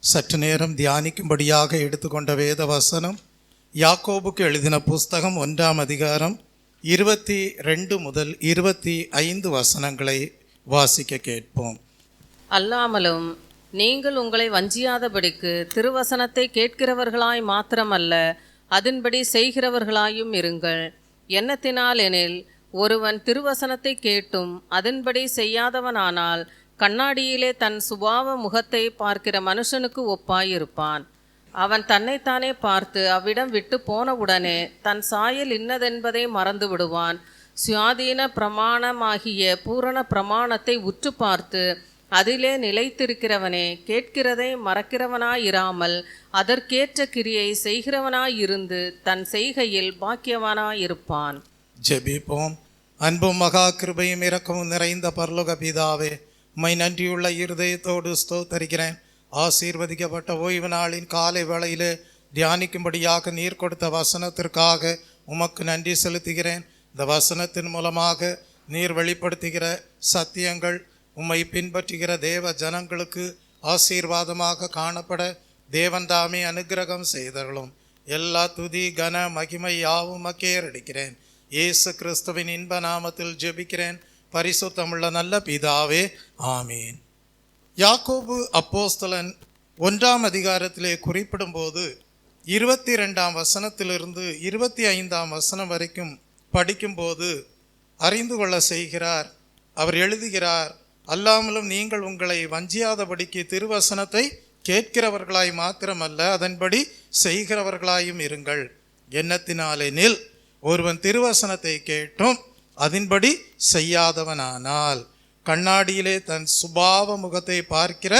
சற்று நேரம் தியானிக்கும்படியாக எடுத்துக்கொண்ட வேத வசனம் யாக்கோபுக்கு எழுதின புஸ்தகம் 1ஆம் அதிகாரம் 22 முதல் 25 வசனங்களை வாசிக்க கேட்போம். அல்லாமலும் நீங்கள் உங்களை வஞ்சியாதபடிக்கு திருவசனத்தை கேட்கிறவர்களாய் மாத்திரமல்ல, அதன்படி செய்கிறவர்களாயும் இருங்கள். என்னத்தினால் எனில், ஒருவன் திருவசனத்தை கேட்டும் அதன்படி செய்யாதவனானால் கண்ணாடியிலே தன் சுபாவ முகத்தை பார்க்கிற மனுஷனுக்கு ஒப்பாயிருப்பான். அவன் தன்னைத்தானே பார்த்து அவ்விடம் விட்டு போனவுடனே தன் சாயல் இன்னதென்பதை மறந்து விடுவான். சுயாதீன பிரமாணமாகிய பூரண பிரமாணத்தை உற்று பார்த்து அதிலே நிலைத்திருக்கிறவனே, கேட்கிறதை மறக்கிறவனாயிராமல் அதற்கேற்ற கிரியை செய்கிறவனாயிருந்து தன் செய்கையில் பாக்கியவனாயிருப்பான். ஜெபிப்போம். அன்பும் மகா கிருபையும் இரக்கமும் நிறைந்த பரலோக பிதாவே, உம்மை நன்றியுள்ள இருதயத்தோடு ஸ்தோத்தரிக்கிறேன். ஆசீர்வதிக்கப்பட்ட ஓய்வு நாளின் காலை வேளையிலே தியானிக்கும்படியாக நீர் கொடுத்த வசனத்திற்காக உமக்கு நன்றி செலுத்துகிறேன். இந்த வசனத்தின் மூலமாக நீர் வெளிப்படுத்துகிற சத்தியங்கள் உம்மை பின்பற்றுகிற தேவ ஜனங்களுக்கு ஆசீர்வாதமாக காணப்பட தேவன் தாமே அனுக்கிரகம் செய்தருளும். எல்லா துதி கன மகிமை யாவும் அக்கேறடிக்கிறேன். இயேசு கிறிஸ்துவின் இன்ப நாமத்தில் ஜெபிக்கிறேன் பரிசுத்தமுள்ள நல்ல பிதாவே, ஆமீன். யாக்கோபு அப்போஸ்தலன் 1ஆம் அதிகாரத்திலே குறிப்பிடும்போது 22ஆம் வசனத்திலிருந்து 25ஆம் வசனம் வரைக்கும் படிக்கும்போது அறிந்து கொள்ள செய்கிறார். அவர் எழுதுகிறார், அல்லாமலும் நீங்கள் உங்களை வஞ்சியாதபடிக்கு திருவசனத்தை கேட்கிறவர்களாய் மாத்திரமல்ல, அதன்படி செய்கிறவர்களாயும் இருங்கள். எண்ணத்தினாலெனில், ஒருவன் திருவசனத்தை கேட்டும் அதன்படி செய்யாதவனானால் கண்ணாடியிலே தன் சுபாவ முகத்தை பார்க்கிற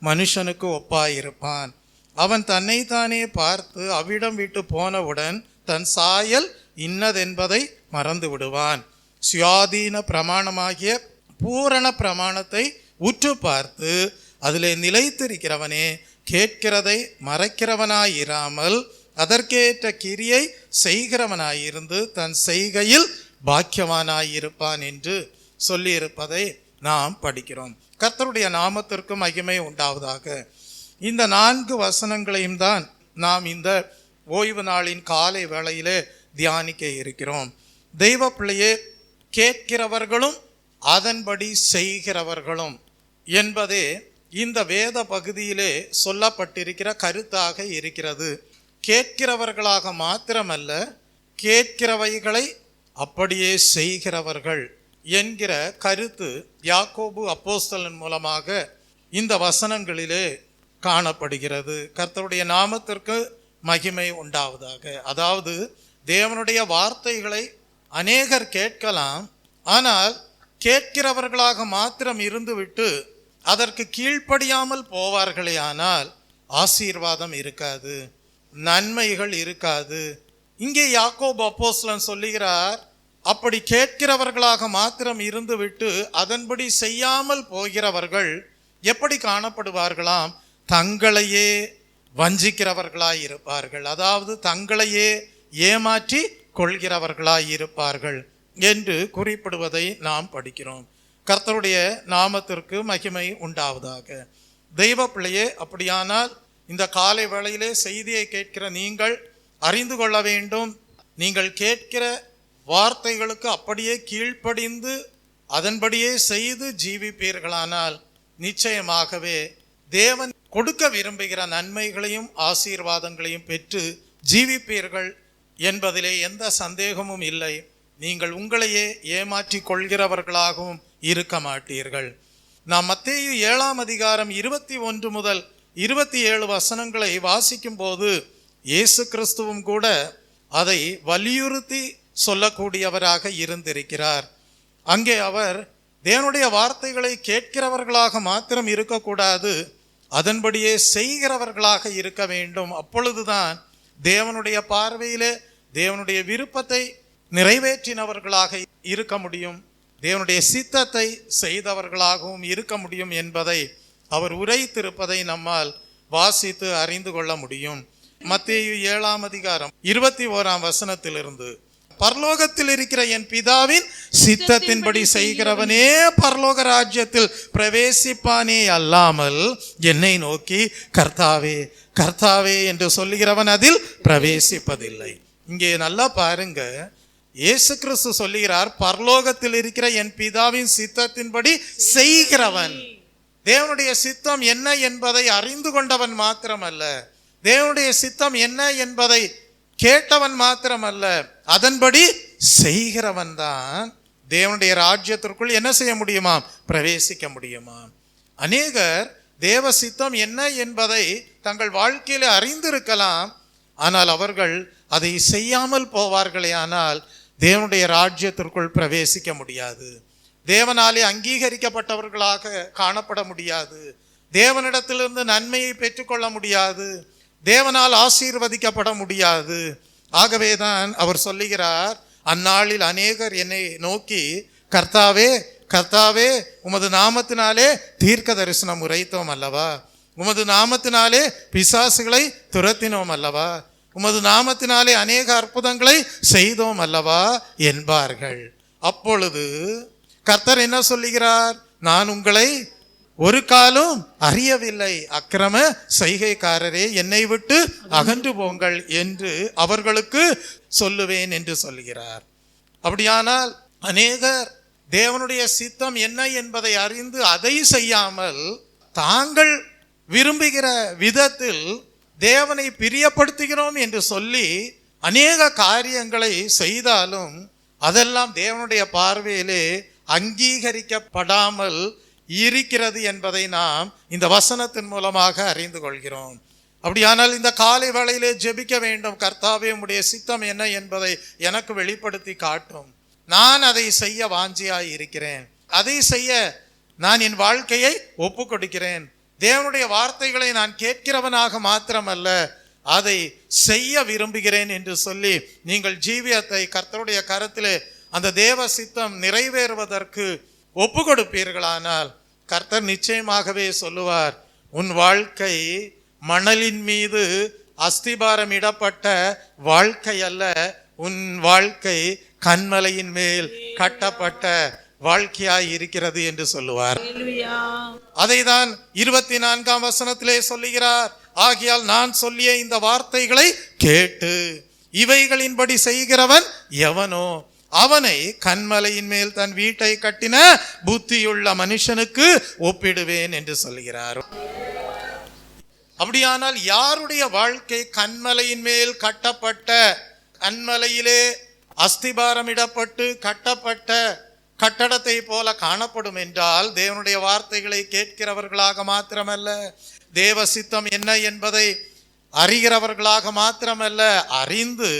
மனுஷனுக்கு ஒப்பாயிருப்பான். அவன் தன்னைத்தானே பார்த்து அவ்விடம் விட்டு போனவுடன் தன் சாயல் இன்னதென்பதை மறந்து விடுவான். சுயாதீன பிரமாணமாகிய பூரண பிரமாணத்தை உற்று பார்த்து அதிலே நிலைத்திருக்கிறவனே, கேட்கிறதை மறைக்கிறவனாயிராமல் அதற்கேற்ற கிரியை செய்கிறவனாயிருந்து தன் செய்கையில் பாக்கியவானாயிருப்பான் என்று சொல்லியிருப்பதை நாம் படிக்கிறோம். கர்த்தருடைய நாமத்திற்கு மகிமை உண்டாவதாக. இந்த 4 வசனங்களையும் தான் நாம் இந்த ஓய்வு நாளின் காலை வேளையிலே தியானிக்க இருக்கிறோம். தெய்வ பிள்ளையே, கேட்கிறவர்களும் அதன்படி செய்கிறவர்களும் என்பதே இந்த வேத பகுதியிலே சொல்லப்பட்டிருக்கிற கருத்தாக இருக்கிறது. கேட்கிறவர்களாக மாத்திரமல்ல, கேட்கிறவைகளை அப்படியே செய்கிறவர்கள் என்கிற கருத்து யாக்கோபு அப்போஸ்தலன் மூலமாக இந்த வசனங்களிலே காணப்படுகிறது. கர்த்தருடைய நாமத்திற்கு மகிமை உண்டாவதாக. அதாவது, தேவனுடைய வார்த்தைகளை அநேகர் கேட்கலாம், ஆனால் கேட்கிறவர்களாக மாத்திரம் இருந்துவிட்டு அதற்கு கீழ்ப்படியாமல் போவார்களே ஆனால் ஆசீர்வாதம் இருக்காது, நன்மைகள் இருக்காது. இங்கே யாக்கோபு அப்போஸ்தலன் சொல்லுகிறார், அப்படி கேட்கிறவர்களாக மாத்திரம் இருந்துவிட்டு அதன்படி செய்யாமல் போகிறவர்கள் எப்படி காணப்படுவார்களாம்? தங்களையே வஞ்சிக்கிறவர்களாய் இருப்பார்கள். அதாவது தங்களையே ஏமாற்றி கொள்கிறவர்களாய் இருப்பார்கள் என்று குறிப்பிடுவதை நாம் படிக்கிறோம். கர்த்தருடைய நாமத்திற்கு மகிமை உண்டாவதாக. தெய்வ பிள்ளையே, அப்படியானால் இந்த காலை வேளையிலே செய்தியை கேட்கிற நீங்கள் அறிந்து கொள்ள வேண்டும், நீங்கள் கேட்கிற வார்த்தைகளுக்கு அப்படியே கீழ்ப்படிந்து அதன்படியே செய்து ஜீவிப்பீர்களானால் நிச்சயமாகவே தேவன் கொடுக்க விரும்புகிற நன்மைகளையும் ஆசீர்வாதங்களையும் பெற்று ஜீவிப்பீர்கள் என்பதிலே எந்த சந்தேகமும் இல்லை. நீங்கள் உங்களையே ஏமாற்றி கொள்கிறவர்களாகவும் இருக்க மாட்டீர்கள். நாம் மத்தேயு 7ஆம் அதிகாரம் 21 முதல் 27 வசனங்களை வாசிக்கும் போது இயேசு கிறிஸ்துவும் கூட அதை வலியுறுத்தி சொல்லக்கூடியவராக இருந்திருக்கிறார். அங்கே அவர் தேவனுடைய வார்த்தைகளை கேட்கிறவர்களாக மாத்திரம் இருக்கக்கூடாது, அதன்படியே செய்கிறவர்களாக இருக்க வேண்டும். அப்பொழுதுதான் தேவனுடைய பார்வையிலே தேவனுடைய விருப்பத்தை நிறைவேற்றினவர்களாக இருக்க முடியும், தேவனுடைய சித்தத்தை செய்தவர்களாகவும் இருக்க முடியும் என்பதை அவர் உரைத்திருப்பதை நம்மால் வாசித்து அறிந்து கொள்ள முடியும். மத்தேயு 7ஆம் அதிகாரம் 21ஆம் வசனத்திலிருந்து பரலோகத்தில் இருக்கிற என் பிதாவின் சித்தத்தின்படி செய்கிறவனே பரலோக ராஜ்யத்தில் பிரவேசிப்பானே அல்லாமல் என்னை நோக்கி கர்த்தாவே கர்த்தாவே என்று சொல்லுகிறவன் அதில் பிரவேசிப்பதில்லை. இங்கே நல்லா பாருங்க, இயேசு கிறிஸ்து சொல்லுகிறார், பரலோகத்தில் இருக்கிற என் பிதாவின் சித்தத்தின்படி செய்கிறவன். தேவனுடைய சித்தம் என்ன என்பதை அறிந்து கொண்டவன் மாத்திரமல்ல, தேவனுடைய சித்தம் என்ன என்பதை கேட்டவன் மாத்திரமல்ல, அதன்படி செய்கிறவன் தான் தேவனுடைய ராஜ்யத்திற்குள் என்ன செய்ய முடியுமாம்? பிரவேசிக்க முடியுமாம். அநேகர் தேவ சித்தம் என்ன என்பதை தங்கள் வாழ்க்கையில அறிந்திருக்கலாம், ஆனால் அவர்கள் அதை செய்யாமல் போவார்களே ஆனால் தேவனுடைய ராஜ்யத்திற்குள் பிரவேசிக்க முடியாது. தேவனாலே அங்கீகரிக்கப்பட்டவர்களாக காணப்பட முடியாது. தேவனிடத்திலிருந்து நன்மையை பெற்றுக்கொள்ள முடியாது. தேவனால் ஆசீர்வதிக்கப்பட முடியாது. ஆகவேதான் அவர் சொல்லுகிறார், அந்நாளில் அநேகர் என்னை நோக்கி கர்த்தாவே கர்த்தாவே உமது நாமத்தினாலே தீர்க்க தரிசனம் உரைத்தோம் அல்லவா, உமது நாமத்தினாலே பிசாசுகளை துரத்தினோம் அல்லவா, உமது நாமத்தினாலே அநேக அற்புதங்களை செய்தோம் அல்லவா என்பார்கள். அப்பொழுது கர்த்தர் என்ன சொல்லுகிறார்? நான் உங்களை ஒரு காலம் அறியவில்லை, அக்கிரம செய்கைக்காரரே என்னை விட்டு அகன்று போங்கள் என்று அவர்களுக்கு சொல்லுவேன் என்று சொல்லுகிறார். அப்படியானால் அநேகர் தேவனுடைய சித்தம் என்ன என்பதை அறிந்து அதை செய்யாமல் தாங்கள் விரும்புகிற விதத்தில் தேவனை பிரியப்படுத்துகிறோம் என்று சொல்லி அநேக காரியங்களை செய்தாலும் அதெல்லாம் தேவனுடைய பார்வையிலே அங்கீகரிக்கப்படாமல் இருக்கிறது என்பதை நாம் இந்த வசனத்தின் மூலமாக அறிந்து கொள்கிறோம். அப்படியானால் இந்த காலை வேளையிலே ஜெபிக்க வேண்டும், கர்த்தாவே உம்முடைய சித்தம் என்ன என்பதை எனக்கு வெளிப்படுத்தி காட்டும், நான் அதை செய்ய வாஞ்சியாய் இருக்கிறேன், அதை செய்ய நான் என் வாழ்க்கையை ஒப்பு கொடுக்கிறேன், தேவனுடைய வார்த்தைகளை நான் கேட்கிறவனாக மாத்திரமல்ல அதை செய்ய விரும்புகிறேன் என்று சொல்லி நீங்கள் ஜீவியத்தை கர்த்தருடைய கரத்திலே அந்த தேவ சித்தம் நிறைவேறுவதற்கு ஒப்பு கொடுப்பீர்களானால் கர்த்தர் நிச்சயமாகவே சொல்லுவார், உன் வாழ்க்கை மணலின் மீது அஸ்திபாரம் இடப்பட்ட வாழ்க்கை அல்ல, உன் வாழ்க்கை கன்மலையின் மேல் கட்டப்பட்ட வாழ்க்கையாய் இருக்கிறது என்று சொல்லுவார். அதைதான் 24ஆம் வசனத்திலே சொல்லுகிறார், ஆகையால் நான் சொல்லிய இந்த வார்த்தைகளை கேட்டு இவைகளின்படி செய்கிறவன் எவனோ அவனை கன்மலையின் மேல் தன் வீட்டை கட்டின புத்தியுள்ள மனுஷனுக்கு ஒப்பிடுவேன் என்று சொல்கிறார். அப்படியானால் யாருடைய வாழ்க்கை கன்மலையின் மேல் கட்டப்பட்ட, கன்மலையிலே அஸ்திபாரமிடப்பட்டு கட்டப்பட்ட கட்டடத்தை போல காணப்படும் என்றால் தேவனுடைய வார்த்தைகளை கேட்கிறவர்களாக மாத்திரமல்ல, தேவ சித்தம் என்ன என்பதை அறிகிறவர்களாக மாத்திரமல்ல, அறிந்து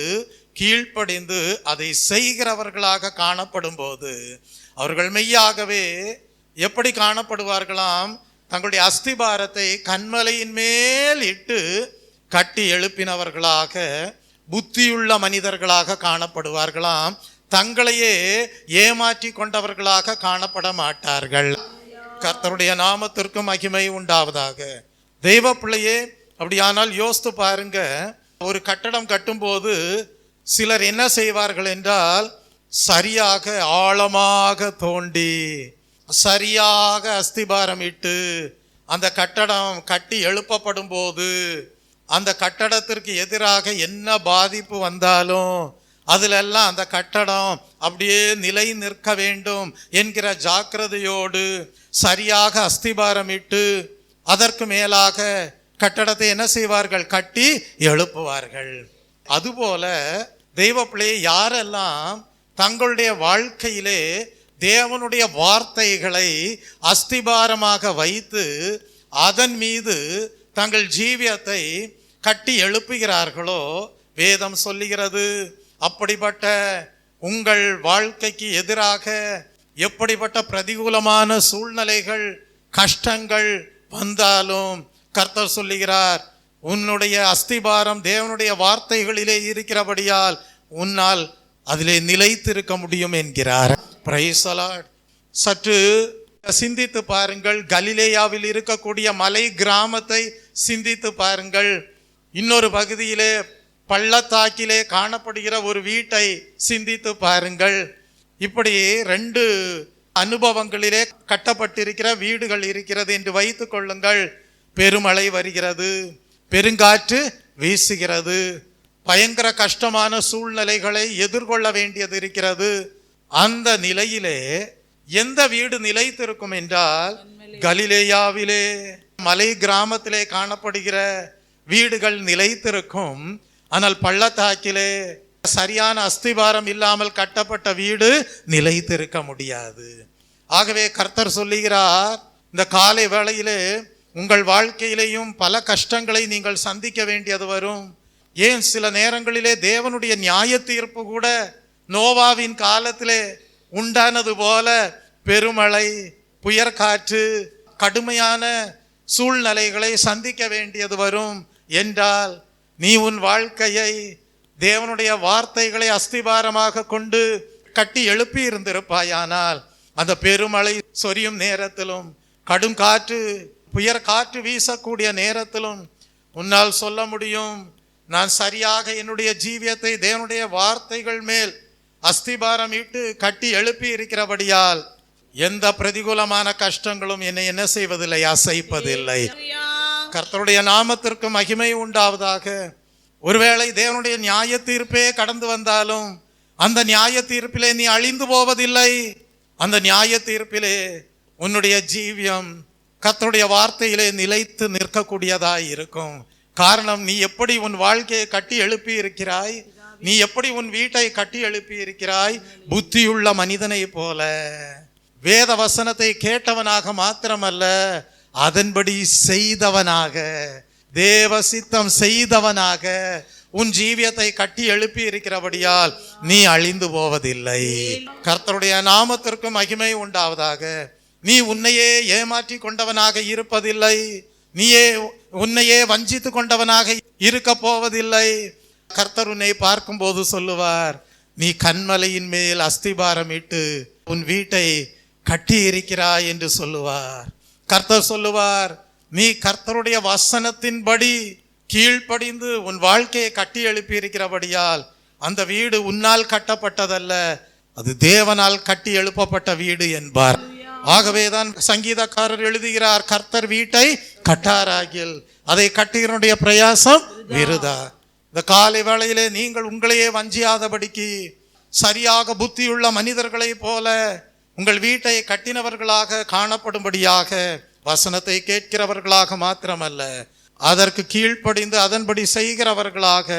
கீழ்ப்படிந்து அதை செய்கிறவர்களாக காணப்படும் போது அவர்கள் மெய்யாகவே எப்படி காணப்படுவார்களாம்? தங்களுடைய அஸ்திபாரத்தை கன்மலையின் மேல் இட்டு கட்டி எழுப்பினவர்களாக, புத்தியுள்ள மனிதர்களாக காணப்படுவார்களாம். தங்களையே ஏமாற்றி கொண்டவர்களாக காணப்பட மாட்டார்கள். கர்த்தருடைய நாமத்திற்கு மகிமை உண்டாவதாக. தெய்வ பிள்ளையே, அப்படியானால் யோசித்து பாருங்க, ஒரு கட்டடம் கட்டும்போது சிலர் என்ன செய்வார்கள் என்றால் சரியாக ஆழமாக தோண்டி சரியாக அஸ்திபாரம் இட்டு அந்த கட்டடம் கட்டி எழுப்பப்படும் போது அந்த கட்டடத்திற்கு எதிராக என்ன பாதிப்பு வந்தாலும் அதிலெல்லாம் அந்த கட்டடம் அப்படியே நிலை நிற்க வேண்டும் என்கிற ஜாக்கிரதையோடு சரியாக அஸ்திபாரம் இட்டு அதற்கு மேலாக கட்டடத்தை என்ன செய்வார்கள்? கட்டி எழுப்புவார்கள். அதுபோல தெய்வ பிள்ளையை யாரெல்லாம் தங்களுடைய வாழ்க்கையிலே தேவனுடைய வார்த்தைகளை அஸ்திபாரமாக வைத்து அதன் மீது தங்கள் ஜீவியத்தை கட்டி எழுப்புகிறார்களோ வேதம் சொல்லுகிறது, அப்படிப்பட்ட உங்கள் வாழ்க்கைக்கு எதிராக எப்படிப்பட்ட பிரதிகூலமான சூழ்நிலைகள் கஷ்டங்கள் வந்தாலும் கர்த்தர் சொல்லுகிறார், உன்னுடைய அஸ்திபாரம் தேவனுடைய வார்த்தைகளிலே இருக்கிறபடியால் உன்னால் அதிலே நிலைத்திருக்க முடியும் என்கிறார். Praise the Lord. சற்று சிந்தித்து பாருங்கள். கலிலேயாவில் இருக்கக்கூடிய மலை கிராமத்தை சிந்தித்து பாருங்கள். இன்னொரு பகுதியிலே பள்ளத்தாக்கிலே காணப்படுகிற ஒரு வீட்டை சிந்தித்து பாருங்கள். இப்படி 2 அனுபவங்களிலே கட்டப்பட்டிருக்கிற வீடுகள் இருக்கிறது என்று வைத்துக் கொள்ளுங்கள். பெருமழை வருகிறது, பெருங்காற்று வீசுகிறது, பயங்கர கஷ்டமான சூழ்நிலைகளை எதிர்கொள்ள வேண்டியது இருக்கிறது. அந்த நிலையிலே எந்த வீடு நிலைத்திருக்கும் என்றால், கலிலேயாவிலே மலை கிராமத்திலே காணப்படுகிற வீடுகள் நிலைத்திருக்கும். ஆனால் பள்ளத்தாக்கிலே சரியான அஸ்திபாரம் இல்லாமல் கட்டப்பட்ட வீடு நிலைத்திருக்க முடியாது. ஆகவே கர்த்தர் சொல்லுகிறார், இந்த காலை வேளையிலே உங்கள் வாழ்க்கையிலேயும் பல கஷ்டங்களை நீங்கள் சந்திக்க வேண்டியது வரும். ஏன் சில நேரங்களிலே தேவனுடைய நியாய தீர்ப்பு கூட நோவாவின் காலத்திலே உண்டானது போல பெருமழை, புயற்காற்று, கடுமையான சூழ்நிலைகளை சந்திக்க வேண்டியது வரும். என்றால் நீ உன் வாழ்க்கையை தேவனுடைய வார்த்தைகளை அஸ்திபாரமாக கொண்டு கட்டி எழுப்பி இருந்திருப்பாயானால், அந்த பெருமழை சொரியும் நேரத்திலும், கடும் காற்று புயற் காற்று வீசக்கூடிய நேரத்திலும் உன்னால் சொல்ல முடியும், நான் சரியாக என்னுடைய ஜீவியத்தை தேவனுடைய வார்த்தைகள் மேல் அஸ்திபாரம் இட்டு கட்டி எழுப்பி இருக்கிறபடியால் எந்த பிரதிகூலமான கஷ்டங்களும் என்னை என்ன செய்வதில்லை, அசைப்பதில்லை. கர்த்தருடைய நாமத்திற்கு மகிமை உண்டாவதாக. ஒருவேளை தேவனுடைய நியாய தீர்ப்பே கடந்து வந்தாலும் அந்த நியாய தீர்ப்பிலே நீ அழிந்து போவதில்லை. அந்த நியாய தீர்ப்பிலே உன்னுடைய ஜீவியம் கர்த்தருடைய வார்த்தையிலே நிலைத்து நிற்கக்கூடியதாய் இருக்கும். காரணம், நீ எப்படி உன் வாழ்க்கையை கட்டி எழுப்பி இருக்கிறாய், நீ எப்படி உன் வீட்டை கட்டி எழுப்பி இருக்கிறாய். புத்தியுள்ள மனிதனை போல வேத வசனத்தை கேட்டவனாக மாத்திரமல்ல, அதன்படி செய்தவனாக, தேவ சித்தம் செய்தவனாக உன் ஜீவியத்தை கட்டி எழுப்பி இருக்கிறபடியால் நீ அழிந்து போவதில்லை. கர்த்தருடைய நாமத்திற்கு மகிமை உண்டாவதாக. நீ உன்னையே ஏமாற்றி கொண்டவனாக இருப்பதில்லை, நீயே உன்னையே வஞ்சித்து கொண்டவனாக இருக்க போவதில்லை. கர்த்தர் உன்னை பார்க்கும்போது சொல்லுவார், நீ கன்மலையின் மேல் அஸ்திபாரம் இட்டு உன் வீட்டை கட்டி இருக்கிறாய் என்று சொல்லுவார். கர்த்தர் சொல்லுவார், நீ கர்த்தருடைய வசனத்தின்படி கீழ்ப்படிந்து உன் வாழ்க்கையை கட்டி எழுப்பி இருக்கிறபடியால் அந்த வீடு உன்னால் கட்டப்பட்டதல்ல, அது தேவனால் கட்டி எழுப்பப்பட்ட வீடு என்பார். ஆகவேதான் சங்கீதக்காரர் எழுதுகிறார், கர்த்தர் வீட்டை கட்டாராகில் அதை கட்டுகிறனுடைய பிரயாசம் விருதா. இந்த காலை வேளையிலே நீங்கள் உங்களையே வஞ்சியாதபடிக்கு சரியாக புத்தியுள்ள மனிதர்களைப் போல உங்கள் வீட்டை கட்டினவர்களாக காணப்படும்படியாக வசனத்தை கேட்கிறவர்களாக மாத்திரமல்ல, அதற்கு கீழ்ப்படிந்து அதன்படி செய்கிறவர்களாக,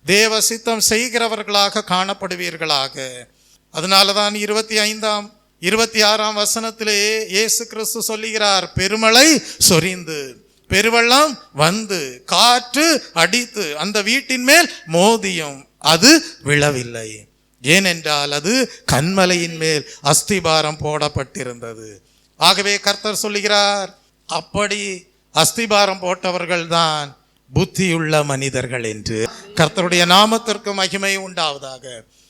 தேவ சித்தம் செய்கிறவர்களாக காணப்படுவீர்களாக. அதனாலதான் 25ஆம் 26ஆம் வசனத்திலே இயேசு கிறிஸ்து சொல்லுகிறார், பெருமழை சொரிந்து பெருவெள்ளம் வந்து காற்று அடித்து அந்த வீட்டின் மேல் மோதியும் அது விழவில்லை. ஏனென்றால் அது கன்மலையின் மேல் அஸ்திபாரம் போடப்பட்டிருந்தது. ஆகவே கர்த்தர் சொல்லுகிறார், அப்படி அஸ்திபாரம் போட்டவர்கள் தான் புத்தியுள்ள மனிதர்கள் என்று. கர்த்தருடைய நாமத்திற்கு மகிமை உண்டாவதாக.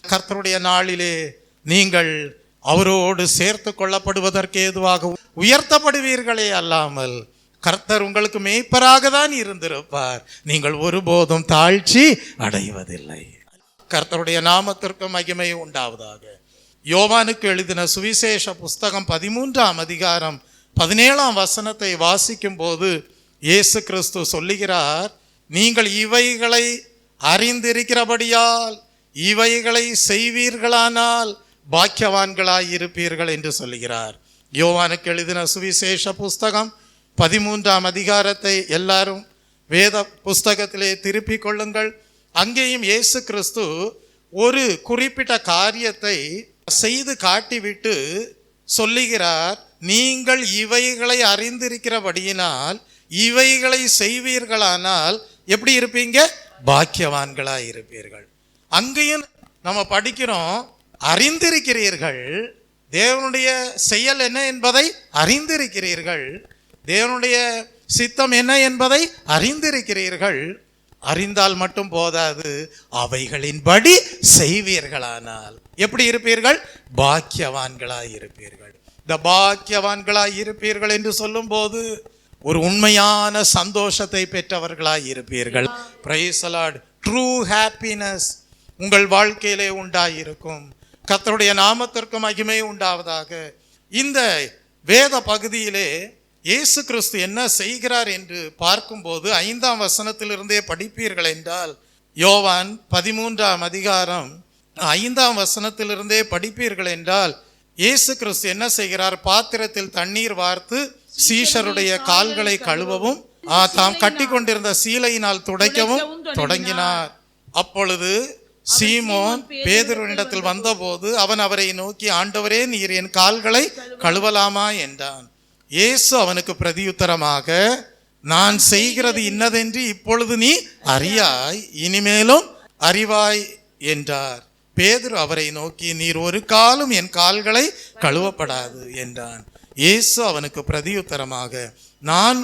கர்த்தருடைய நாளிலே நீங்கள் அவரோடு சேர்த்து கொள்ளப்படுவதற்கு ஏதுவாக உயர்த்தப்படுவீர்களே அல்லாமல், கர்த்தர் உங்களுக்கு மேய்ப்பராக தான் இருந்திருப்பார். நீங்கள் ஒருபோதும் தாழ்ச்சி அடைவதில்லை. கர்த்தருடைய நாமத்திற்கு மகிமை உண்டாவதாக. யோவானுக்கு எழுதின சுவிசேஷ புஸ்தகம் 13ஆம் அதிகாரம் 17ஆம் வசனத்தை வாசிக்கும் போது இயேசு கிறிஸ்து சொல்லுகிறார், நீங்கள் இவைகளை அறிந்திருக்கிறபடியால் இவைகளை செய்வீர்களானால் பாக்கியவான்களாய் இருப்பீர்கள் என்று சொல்லுகிறார். யோவானுக்கு எழுதின சுவிசேஷ புஸ்தகம் 13ஆம் அதிகாரத்தை எல்லாரும் வேத புஸ்தகத்திலே திருப்பிக் கொள்ளுங்கள். அங்கேயும் இயேசு கிறிஸ்து ஒரு குறிப்பிட்ட காரியத்தை செய்து காட்டிவிட்டு சொல்லுகிறார், நீங்கள் இவைகளை அறிந்திருக்கிறபடியினால் இவைகளை செய்வீர்களானால் எப்படி இருப்பீங்க, பாக்கியவான்களாய் இருப்பீர்கள். அங்கேயும் நம்ம படிக்கிறோம், அறிந்திருக்கிறீர்கள், தேவனுடைய செயல் என்ன என்பதை அறிந்திருக்கிறீர்கள், தேவனுடைய சித்தம் என்ன என்பதை அறிந்திருக்கிறீர்கள். அறிந்தால் மட்டும் போதாது, அவைகளின்படி செய்வீர்களானால் எப்படி இருப்பீர்கள், பாக்கியவான்களாய் இருப்பீர்கள். இந்த பாக்கியவான்களாய் இருப்பீர்கள் என்று சொல்லும் போது ஒரு உண்மையான சந்தோஷத்தை பெற்றவர்களாய் இருப்பீர்கள். Praise the Lord. True happiness உங்கள் வாழ்க்கையிலே உண்டாயிருக்கும். கர்த்தருடைய நாமத்திற்கு மகிமை உண்டாவதாக. இந்த வேத பகுதியிலே இயேசு கிறிஸ்து என்ன செய்கிறார் என்று பார்க்கும்போது 5ஆம் வசனத்திலிருந்தே படிப்பீர்கள் என்றால், யோவான் 13ஆம் அதிகாரம் 5ஆம் வசனத்திலிருந்தே படிப்பீர்கள் என்றால், இயேசு கிறிஸ்து என்ன செய்கிறார்? பாத்திரத்தில் தண்ணீர் வார்த்து சீஷருடைய கால்களை கழுவவும் தாம் கட்டி கொண்டிருந்த சீலையினால் துடைக்கவும் தொடங்கினார். அப்பொழுது சீமோன் பேதுருவினிடத்தில் வந்தபோது அவன் அவரை நோக்கி, ஆண்டவரே, நீர் என் கால்களை கழுவலாமா என்றான். இயேசு அவனுக்கு பிரதியுத்தரமாக, நான் செய்கிறது இன்னதென்று இப்பொழுது நீ அறியாய், இனிமேலும் அறிவாய் என்றார். பேதுரு அவரை நோக்கி, நீர் ஒரு காலும் என் கால்களை கழுவப்படாது என்றான். இயேசு அவனுக்கு பிரதியுத்தரமாக, நான்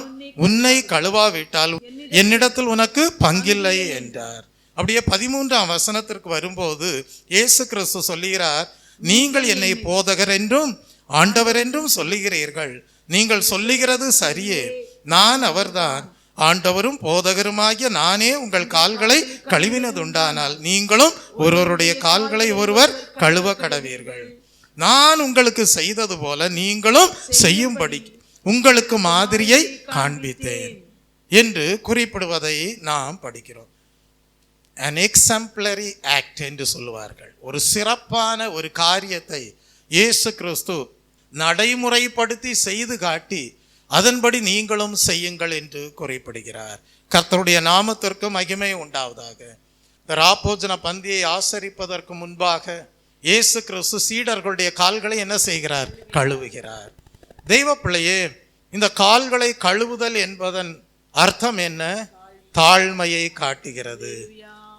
உன்னை கழுவாவிட்டால் என்னிடத்தில் உனக்கு பங்கில்லை என்றார். அப்படியே 13ஆம் வசனத்திற்கு வரும்போது இயேசு கிறிஸ்து சொல்லுகிறார், நீங்கள் என்னை போதகர் என்றும் ஆண்டவர் என்றும் சொல்லுகிறீர்கள். நீங்கள் சொல்லுகிறது சரியே. நான் அவர்தான், ஆண்டவரும் போதகருமாகிய நானே உங்கள் கால்களை கழுவினதுண்டானால் நீங்களும் ஒருவருடைய கால்களை ஒருவர் கழுவ கடவீர்கள். நான் உங்களுக்கு செய்தது போல நீங்களும் செய்யும்படி உங்களுக்கு மாதிரியை காண்பித்தேன் என்று குறிப்பிடுவதை நாம் படிக்கிறோம். an exemplary act என்று சொல்லுவார்கள். ஒரு சிறப்பான ஒரு காரியத்தை இயேசு கிறிஸ்து நடைமுறைப்படுத்தி செய்து காட்டி அதன்படி நீங்களும் செய்யுங்கள் என்று குறிப்பிடுகிறார். கர்த்தருடைய நாமத்திற்கு மகிமை உண்டாவதாக. இந்த ராப்போஜன பந்தியை ஆசரிப்பதற்கு முன்பாக இயேசு கிறிஸ்து சீடர்களுடைய கால்களை என்ன செய்கிறார்? கழுவுகிறார். தெய்வ பிள்ளையே, இந்த கால்களை கழுவுதல் என்பதன் அர்த்தம் என்ன? தாழ்மையை காட்டுகிறது.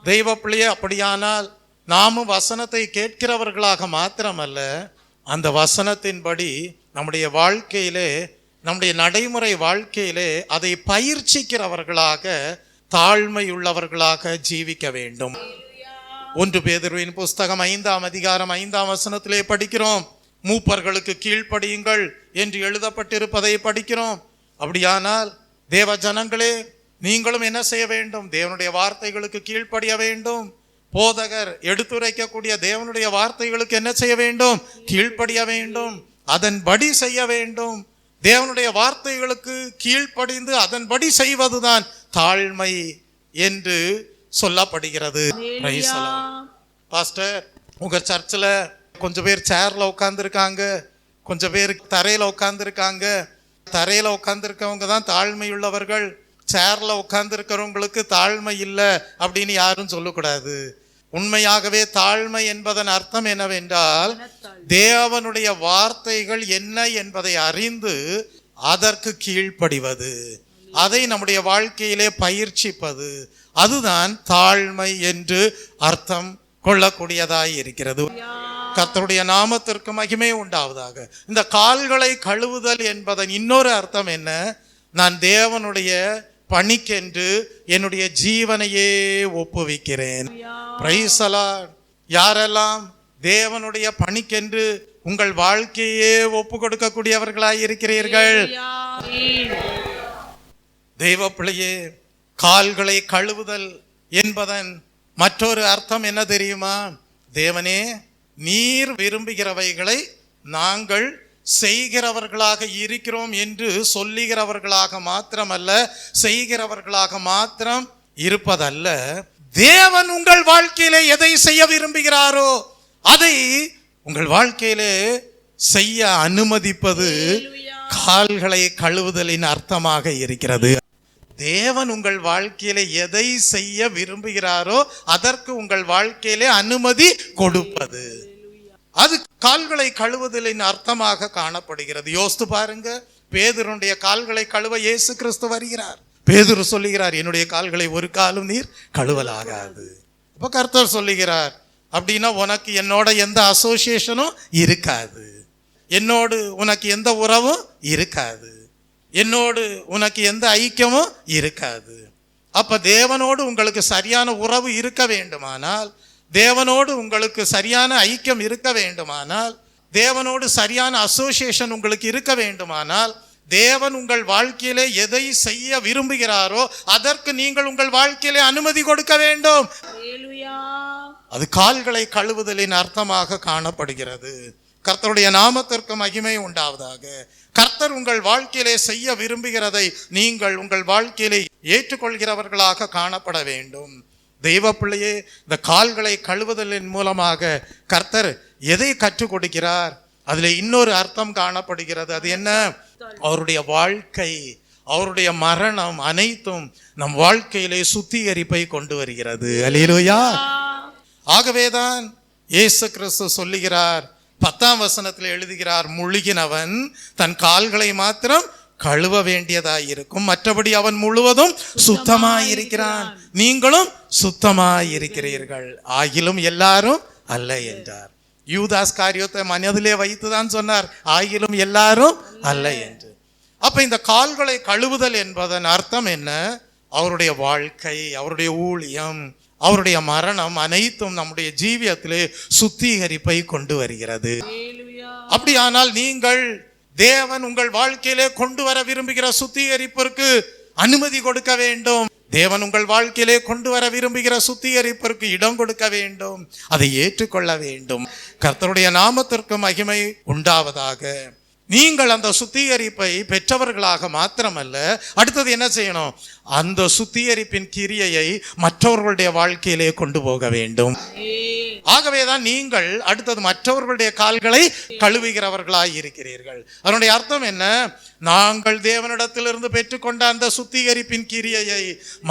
தெய்வ பிள்ளையே, அப்படியானால் நாமும் வசனத்தை கேட்கிறவர்களாக மாத்திரமல்ல, அந்த வசனத்தின்படி நம்முடைய வாழ்க்கையிலே, நம்முடைய நடைமுறை வாழ்க்கையிலே அதை பயிற்சிக்கிறவர்களாக, தாழ்மையுள்ளவர்களாக ஜீவிக்க வேண்டும். 1 பேதுருவின் புஸ்தகம் 5ஆம் அதிகாரம் 5ஆம் வசனத்திலே படிக்கிறோம், மூப்பர்களுக்கு கீழ்ப்படியுங்கள் என்று எழுதப்பட்டிருப்பதை படிக்கிறோம். அப்படியானால் தேவ ஜனங்களே, நீங்களும் என்ன செய்ய வேண்டும்? தேவனுடைய வார்த்தைகளுக்கு கீழ்ப்படிய வேண்டும். போதகர் எடுத்துரைக்கக்கூடிய தேவனுடைய வார்த்தைகளுக்கு என்ன செய்ய வேண்டும்? கீழ்ப்படிய வேண்டும். அதன்படி செய்ய வேண்டும். தேவனுடைய வார்த்தைகளுக்கு கீழ்ப்படிந்து அதன்படி செய்வதுதான் தாழ்மை என்று சொல்லப்படுகிறது. பாஸ்டர், உங்க சர்ச்சில் கொஞ்சம் பேர் சேர்ல உட்கார்ந்துருக்காங்க, கொஞ்சம் பேர் தரையில உட்கார்ந்துருக்காங்க. தரையில உட்கார்ந்துருக்கவங்க தான் தாழ்மை உள்ளவர்கள், சேர்ல உட்கார்ந்துருக்கிறவங்களுக்கு தாழ்மை இல்லை அப்படின்னு யாரும் சொல்லக்கூடாது. உண்மையாகவே தாழ்மை என்பதன் அர்த்தம் என்னவென்றால், தேவனுடைய வார்த்தைகள் என்ன என்பதை அறிந்து அதற்கு கீழ்ப்படிவது, அதை நம்முடைய வாழ்க்கையிலே பயிற்சிப்பது, அதுதான் தாழ்மை என்று அர்த்தம் கொள்ளக்கூடியதாய் இருக்கிறது. கர்த்தருடைய நாமத்திற்கு மகிமை உண்டாவதாக. இந்த கால்களை கழுவுதல் என்பதன் இன்னொரு அர்த்தம் என்ன? நான் தேவனுடைய பணிக்கென்று என்னுடைய ஜீவனையே ஒப்புவிக்கிறேன். Praise the Lord. யாரெல்லாம் தேவனுடைய பணிக்கென்று உங்கள் வாழ்க்கையே ஒப்பு கொடுக்கக்கூடியவர்களாய் இருக்கிறீர்கள்? தெய்வ பிள்ளையே, கால்களை கழுவுதல் என்பதன் மற்றொரு அர்த்தம் என்ன தெரியுமா? தேவனே, நீர் விரும்புகிறவைகளை நாங்கள் செய்கிறவர்களாக இருக்கிறோம் என்று சொல்லுகிறவர்களாக மாத்திரமல்ல, செய்கிறவர்களாக மாத்திரம் இருப்பதல்ல, தேவன் உங்கள் வாழ்க்கையிலே எதை செய்ய விரும்புகிறாரோ அதை உங்கள் வாழ்க்கையிலே செய்ய அனுமதிப்பது கால்களை கழுவுதலின் அர்த்தமாக இருக்கிறது. தேவன் உங்கள் வாழ்க்கையிலே எதை செய்ய விரும்புகிறாரோ அதற்கு உங்கள் வாழ்க்கையிலே அனுமதி கொடுப்பது, அது கால்களை கழுவுதலின் அர்த்தமாக காணப்படுகிறது. யோசித்து பாருங்க, பேதுருடைய கால்களை கழுவ இயேசு கிறிஸ்து வருகிறார். பேதுரு சொல்லுகிறார், என்னுடைய கால்களை ஒரு காலும் நீர் கழுவலாகாது. இப்ப கர்த்தர் சொல்லுகிறார், அப்படின்னா உனக்கு என்னோட எந்த அசோசியேஷனும் இருக்காது, என்னோடு உனக்கு எந்த உறவும் இருக்காது, என்னோடு உனக்கு எந்த ஐக்கியமும் இருக்காது. அப்ப தேவனோடு உங்களுக்கு சரியான உறவு இருக்க வேண்டுமானால், தேவனோடு உங்களுக்கு சரியான ஐக்கியம் இருக்க வேண்டுமானால், தேவனோடு சரியான அசோசியேஷன் உங்களுக்கு இருக்க வேண்டுமானால், தேவன் உங்கள் வாழ்க்கையிலே எதை செய்ய விரும்புகிறாரோ அதற்கு நீங்கள் உங்கள் வாழ்க்கையிலே அனுமதி கொடுக்க வேண்டும். அது கால்களை கழுவுதலின் அர்த்தமாக காணப்படுகிறது. கர்த்தருடைய நாமத்திற்கு மகிமை உண்டாவதாக. கர்த்தர் உங்கள் வாழ்க்கையிலே செய்ய விரும்புகிறதை நீங்கள் உங்கள் வாழ்க்கையிலே ஏற்றுக்கொள்கிறவர்களாக காணப்பட வேண்டும். தெய்வ பிள்ளையே, இந்த கால்களை கழுவுதலின் மூலமாக கர்த்தர் எதை கற்றுக் கொடுக்கிறார்? அதுல இன்னொரு அர்த்தம் காணப்படுகிறது. அது என்ன? அவருடைய வாழ்க்கை, அவருடைய மரணம் அனைத்தும் நம் வாழ்க்கையிலே சுத்திகரிப்பை கொண்டு வருகிறது. அல்லேலூயா. ஆகவேதான் இயேசு கிறிஸ்து சொல்லுகிறார், 10ஆம் வசனத்தில் எழுதுகிறார், முழுகினவன் தன் கால்களை மாத்திரம் கழுவ வேண்டியதாயிருக்கும், மற்றபடி அவன் முழுவதும் சுத்தமாயிருக்கிறான். நீங்களும் சுத்தமாயிருக்கிறீர்கள், ஆகிலும் எல்லாரும் அல்ல என்றார். யூதாஸ் காரியத்தை மனதிலே வைத்துதான் சொன்னார், ஆகிலும் எல்லாரும் அல்ல என்று. அப்ப இந்த கால்களை கழுவுதல் என்பதன் அர்த்தம் என்ன? அவருடைய வாழ்க்கை, அவருடைய ஊழியம், அவருடைய மரணம் அனைத்தும் நம்முடைய ஜீவியத்திலே சுத்திகரிப்பை கொண்டு வருகிறது. அப்படியானால் நீங்கள் தேவன் உங்கள் வாழ்க்கையிலே கொண்டு வர விரும்புகிற சுத்திகரிப்பிற்கு அனுமதி கொடுக்க வேண்டும். தேவன் உங்கள் வாழ்க்கையிலே கொண்டு வர விரும்புகிற சுத்திகரிப்பிற்கு இடம் கொடுக்க வேண்டும், அதை ஏற்றுக்கொள்ள வேண்டும். கர்த்தருடைய நாமத்திற்கு மகிமை உண்டாவதாக. நீங்கள் அந்த சுத்திகரிப்பை பெற்றவர்களாக மாத்திரமல்ல, அடுத்தது என்ன செய்யணும்? அந்த சுத்திகரிப்பின் கிரியையை மற்றவர்களுடைய வாழ்க்கையிலே கொண்டு போக வேண்டும். ஆகவேதான் நீங்கள் அடுத்தது மற்றவர்களுடைய கால்களை கழுவுகிறவர்களாய் இருக்கிறீர்கள். அதனுடைய அர்த்தம் என்ன? நாங்கள் தேவனிடத்திலிருந்து பெற்றுக்கொண்ட அந்த சுத்திகரிப்பின் கிரியையை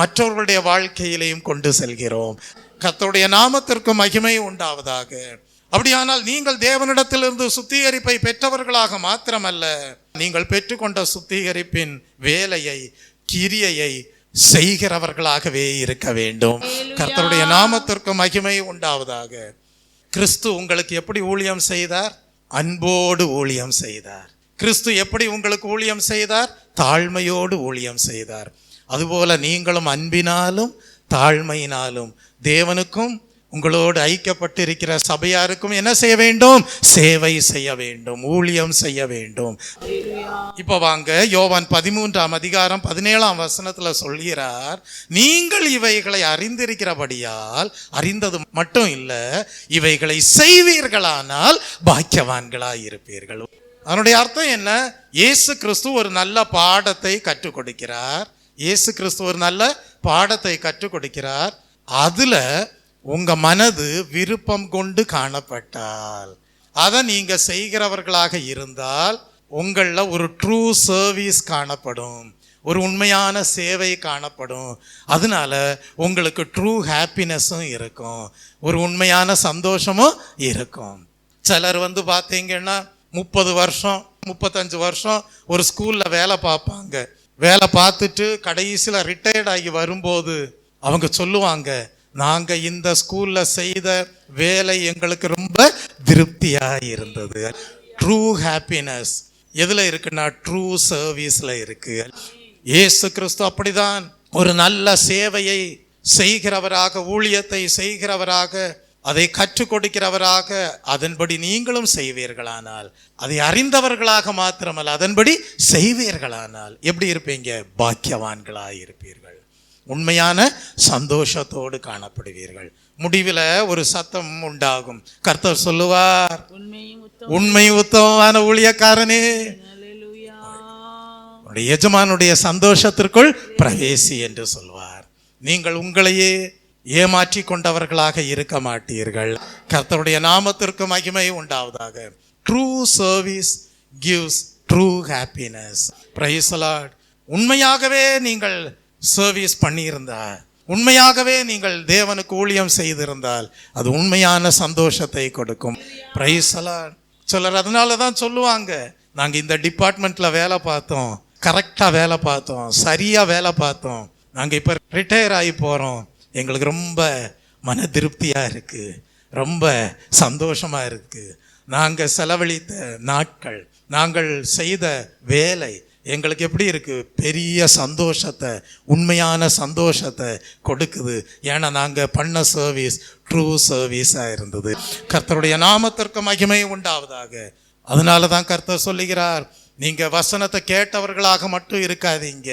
மற்றவர்களுடைய வாழ்க்கையிலையும் கொண்டு செல்கிறோம். கர்த்தருடைய நாமத்திற்கு மகிமை உண்டாவதாக. அப்படியானால் நீங்கள் தேவனிடத்திலிருந்து சுத்திகரிப்பை பெற்றவர்களாக மாத்திரமல்ல, நீங்கள் பெற்றுக்கொண்ட சுத்திகரிப்பின் வேலையை, கிரியையை செய்கிறவர்களாகவே இருக்க வேண்டும். கர்த்தருடைய நாமத்திற்கு மகிமை உண்டாவதாக. கிறிஸ்து உங்களுக்கு எப்படி ஊழியம் செய்தார்? அன்போடு ஊழியம் செய்தார். கிறிஸ்து எப்படி உங்களுக்கு ஊழியம் செய்தார்? தாழ்மையோடு ஊழியம் செய்தார். அதுபோல நீங்களும் அன்பினாலும் தாழ்மையினாலும் தேவனுக்கும் உங்களோடு ஐக்கியப்பட்டு இருக்கிற சபையாருக்கும் என்ன செய்ய வேண்டும்? சேவை செய்ய வேண்டும், ஊழியம் செய்ய வேண்டும். இப்ப வாங்க, யோவான் 13ஆம் அதிகாரம் 17ஆம் வசனத்துல சொல்கிறார், நீங்கள் இவைகளை அறிந்திருக்கிறபடியால், அறிந்தது மட்டும் இல்ல, இவைகளை செய்வீர்களானால் பாக்கியவான்களாய் இருப்பீர்கள். அதனுடைய அர்த்தம் என்ன? இயேசு கிறிஸ்து ஒரு நல்ல பாடத்தை கற்றுக் கொடுக்கிறார். இயேசு கிறிஸ்து ஒரு நல்ல பாடத்தை கற்றுக் கொடுக்கிறார். அதுல உங்க மனது விருப்பம் கொண்டு காணப்பட்டால், அதை நீங்க செய்கிறவர்களாக இருந்தால், உங்களில் ஒரு ட்ரூ சர்வீஸ் காணப்படும், ஒரு உண்மையான சேவை காணப்படும். அதனால உங்களுக்கு ட்ரூ ஹாப்பினஸும் இருக்கும், ஒரு உண்மையான சந்தோஷமும் இருக்கும். சிலர் பார்த்தீங்கன்னா 30 வருஷம் 35 வருஷம் ஒரு ஸ்கூல்ல வேலை பார்ப்பாங்க. வேலை பார்த்துட்டு கடைசியில் ரிட்டையர்ட் ஆகி வரும்போது அவங்க சொல்லுவாங்க, நாங்க இந்த ஸ்கூல்ல செய்த வேலை எங்களுக்கு ரொம்ப திருப்தியா இருந்தது. ட்ரூ ஹாப்பினஸ் எதுல இருக்குன்னா ட்ரூ சர்வீஸ்ல இருக்கு. இயேசு கிறிஸ்து அப்படிதான் ஒரு நல்ல சேவையை செய்கிறவராக, ஊழியத்தை செய்கிறவராக, அதை கற்றுக் கொடுக்கிறவராக, அதன்படி நீங்களும் செய்வீர்களானால், அதை அறிந்தவர்களாக மாத்திரமல்ல அதன்படி செய்வீர்களானால் எப்படி இருப்பீங்க? பாக்கியவான்களாய் இருப்பீர்கள், உண்மையான சந்தோஷத்தோடு காணப்படுவீர்கள். முடிவில் ஒரு சத்தம் உண்டாகும். கர்த்தர் சொல்லுவார், உண்மை உத்தமமான ஊழியக்காரனே, எஜமானுடைய சந்தோஷத்திற்குள் பிரவேசி என்று சொல்வார். நீங்கள் உங்களையே ஏமாற்றி கொண்டவர்களாக இருக்க மாட்டீர்கள். கர்த்தருடைய நாமத்திற்கு மகிமை உண்டாவதாக. True service gives true happiness. Praise the Lord. உண்மையாகவே நீங்கள் சர்வீஸ் பண்ணியிருந்தால், உண்மையாகவே நீங்கள் தேவனுக்கு ஊழியம் செய்திருந்தால் அது உண்மையான சந்தோஷத்தை கொடுக்கும். Praise the Lord. சிலர் அதனால தான் சொல்லுவாங்க, நாங்கள் இந்த டிபார்ட்மெண்ட்ல வேலை பார்த்தோம், கரெக்டாக வேலை பார்த்தோம், சரியாக வேலை பார்த்தோம், நாங்கள் இப்போ ரிட்டையர் ஆகி போகிறோம், எங்களுக்கு ரொம்ப மன திருப்தியாக இருக்குது, ரொம்ப சந்தோஷமாக இருக்குது, நாங்கள் செலவழித்த நாட்கள், நாங்கள் செய்த வேலை எங்களுக்கு எப்படி இருக்கு? பெரிய சந்தோஷத்தை, உண்மையான சந்தோஷத்தை கொடுக்குது. ஏன்னா நாங்கள் பண்ண சர்வீஸ் ட்ரூ சர்வீஸாக இருந்தது. கர்த்தருடைய நாமத்திற்கு மகிமை உண்டாவதாக. அதனால தான் கர்த்தர் சொல்லுகிறார், நீங்க வசனத்தை கேட்டவர்களாக மட்டும் இருக்காதீங்க,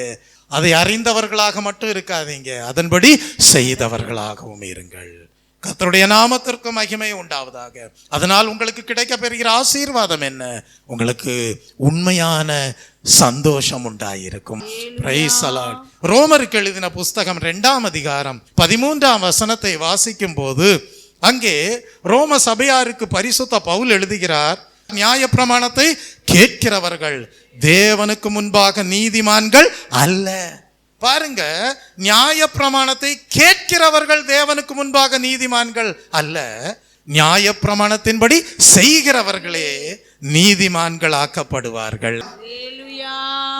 அதை அறிந்தவர்களாக மட்டும் இருக்காதீங்க, அதன்படி செய்தவர்களாகவும் இருங்கள். கர்த்தருடைய நாமத்திற்கு மகிமை உண்டாவதாக. அதனால் உங்களுக்கு கிடைக்க பெறுகிற ஆசீர்வாதம் என்ன? உங்களுக்கு உண்மையான சந்தோஷம் உண்டாயிருக்கும். Praise the Lord. ரோமருக்கு எழுதின புஸ்தகம் 2ஆம் அதிகாரம் 13ஆம் வசனத்தை வாசிக்கும் போது அங்கே ரோம சபையாருக்கு பரிசுத்த பவுல் எழுதுகிறார், நியாயப்பிரமாணத்தை கேட்கிறவர்கள் தேவனுக்கு முன்பாக நீதிமான்கள் அல்ல. பாருங்க, நியாயப்பிரமாணத்தை கேட்கிறவர்கள் தேவனுக்கு முன்பாக நீதிமான்கள் அல்ல, நியாயப்பிரமாணத்தின்படி செய்கிறவர்களே நீதிமான்கள் ஆக்கப்படுவார்கள்.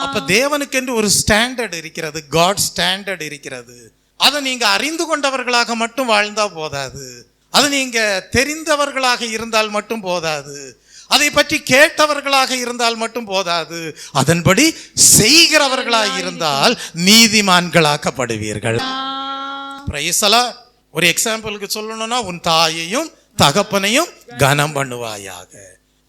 அப்ப தேவனுக்கு என்று ஒரு ஸ்டாண்டர்ட் இருக்கிறது, காட் ஸ்டாண்டர்ட் இருக்கிறது. அதை நீங்க அறிந்து கொண்டவர்களாக மட்டும் வாழ்ந்தா போதாது, அது நீங்க தெரிந்தவர்களாக இருந்தால் மட்டும் போதாது, அதை பற்றி கேட்டவர்களாக இருந்தால் மட்டும் போதாது, அதன்படி செய்கிறவர்களாக இருந்தால் நீதிமான்களாக்கப்படுவீர்கள். Praise the Lord. ஒரு எக்ஸாம்பிளுக்கு சொல்லணும்னா, உன் தாயையும் தகப்பனையும் கனம் பண்ணுவாயாக.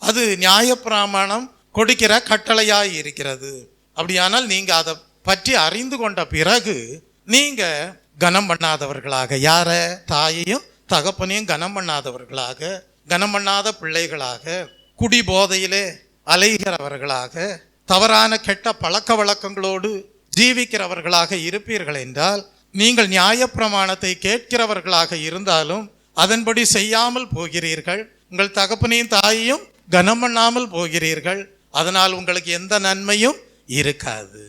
அது நியாயப்பிரமாணம் கொடுக்கிற கட்டளையாய் இருக்கிறது. அப்படியானால் நீங்க அதை பற்றி அறிந்து கொண்ட பிறகு நீங்க கனம் பண்ணாதவர்களாக, யார? தாயையும் தகப்பனையும் கனம் பண்ணாதவர்களாக, கனம் பண்ணாத பிள்ளைகளாக, குடி போதையிலே அலைகிறவர்களாக, தவறான கெட்ட பழக்க வழக்கங்களோடு ஜீவிக்கிறவர்களாக இருப்பீர்கள் என்றால், நீங்கள் நியாயப்பிரமாணத்தை கேட்கிறவர்களாக இருந்தாலும் அதன்படி செய்யாமல் போகிறீர்கள், உங்கள் தகப்பனையும் தாயையும் கனம் பண்ணாமல் போகிறீர்கள். அதனால் உங்களுக்கு எந்த நன்மையும் இருக்காது.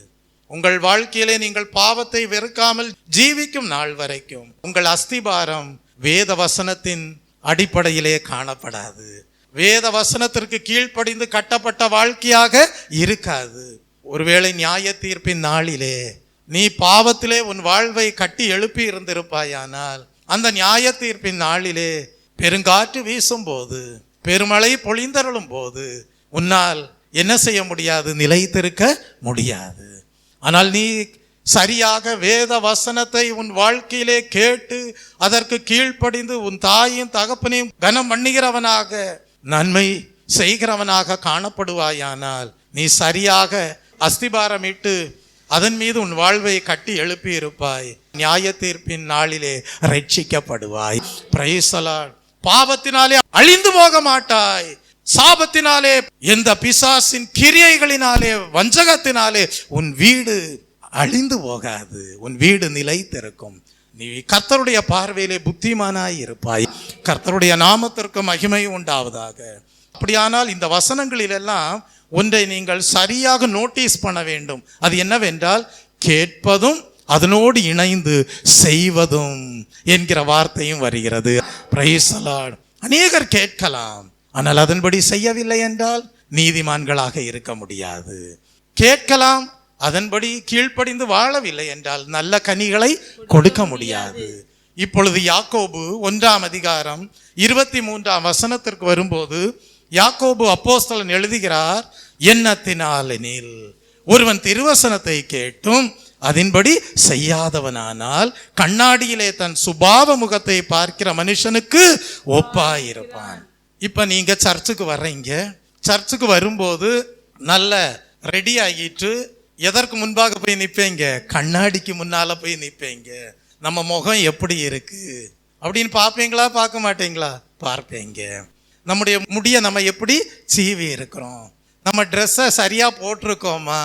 உங்கள் வாழ்க்கையிலே நீங்கள் பாவத்தை வெறுக்காமல் ஜீவிக்கும் நாள் வரைக்கும் உங்கள் அஸ்திபாரம் வேத வசனத்தின் அடிப்படையிலே காணப்படாது. வேத வசனத்திற்கு கீழ்ப்படிந்து கட்டப்பட்ட வாழ்க்கையாக இருக்காது. ஒருவேளை நியாய தீர்ப்பின் நாளிலே நீ பாவத்திலே உன் வாழ்வை கட்டி எழுப்பி இருந்திருப்பாயானால், அந்த நியாய தீர்ப்பின் நாளிலே பெருங்காற்று வீசும் போது, பெருமழை பொழிந்தருளும் போது உன்னால் என்ன செய்ய முடியாது? நிலைத்திருக்க முடியாது. ஆனால் நீ சரியாக வேத வசனத்தை உன் வாழ்க்கையிலே கேட்டு அதற்கு கீழ்ப்படிந்து உன் தாயும் தகப்பனையும் கனம் பண்ணுகிறவனாக, நன்மை செய்கிறவனாக காணப்படுவாயானால், நீ சரியாக அஸ்திபாரமிட்டு அதன் மீது உன் வாழ்வை கட்டி எழுப்பி இருப்பாய். நியாய தீர்ப்பின் நாளிலே ரட்சிக்கப்படுவாய். Praise the Lord. பாவத்தினாலே அழிந்து போக மாட்டாய். சாபத்தினாலே, எந்த பிசாசின் கிரியைகளினாலே, வஞ்சகத்தினாலே உன் வீடு அழிந்து போகாது. உன் வீடு நிலைத்திருக்கும். நீ கர்த்தருடைய பார்வையிலே புத்திமானாய் இருப்பாய். கர்த்தருடைய நாமத்திற்கு மகிமை உண்டாவதாக. அப்படியானால் இந்த வசனங்களிலெல்லாம் ஒன்றை நீங்கள் சரியாக நோட்டீஸ் பண்ண வேண்டும். அது என்னவென்றால், கேட்பதும் அதனோடு இணைந்து செய்வதும் என்கிற வார்த்தையும் வருகிறது. Praise the Lord. அநேகர் கேட்கலாம், ஆனால் அதன்படி செய்யவில்லை என்றால் நீதிமான்களாக இருக்க முடியாது. கேட்கலாம், அதன்படி கீழ்ப்படிந்து வாழவில்லை என்றால் நல்ல கனிகளை கொடுக்க முடியாது. இப்பொழுது யாக்கோபு 1ஆம் அதிகாரம் 23ஆம் வசனத்திற்கு வரும்போது யாக்கோபு அப்போஸ்தலன் எழுதுகிறார், எண்ணத்தினாலெனில் ஒருவன் திருவசனத்தை கேட்டும் அதன்படி செய்யாதவனானால் கண்ணாடியிலே தன் சுபாவ முகத்தை பார்க்கிற மனுஷனுக்கு ஒப்பாயிருப்பான். இப்ப நீங்க சர்ச்சுக்கு வர்றீங்க, சர்ச்சுக்கு வரும்போது நல்ல ரெடி ஆகிட்டு எதற்கு முன்பாக போய் நிற்பீங்க? கண்ணாடிக்கு முன்னால போய் நிற்பீங்க. நம்ம முகம் எப்படி இருக்கு அப்படின்னு பார்ப்பீங்களா? பார்க்க மாட்டீங்களா? பார்ப்பீங்க. நம்முடைய முடிய நம்ம எப்படி சீவி இருக்கிறோம், நம்ம ட்ரெஸ்ஸை சரியா போட்டிருக்கோமா,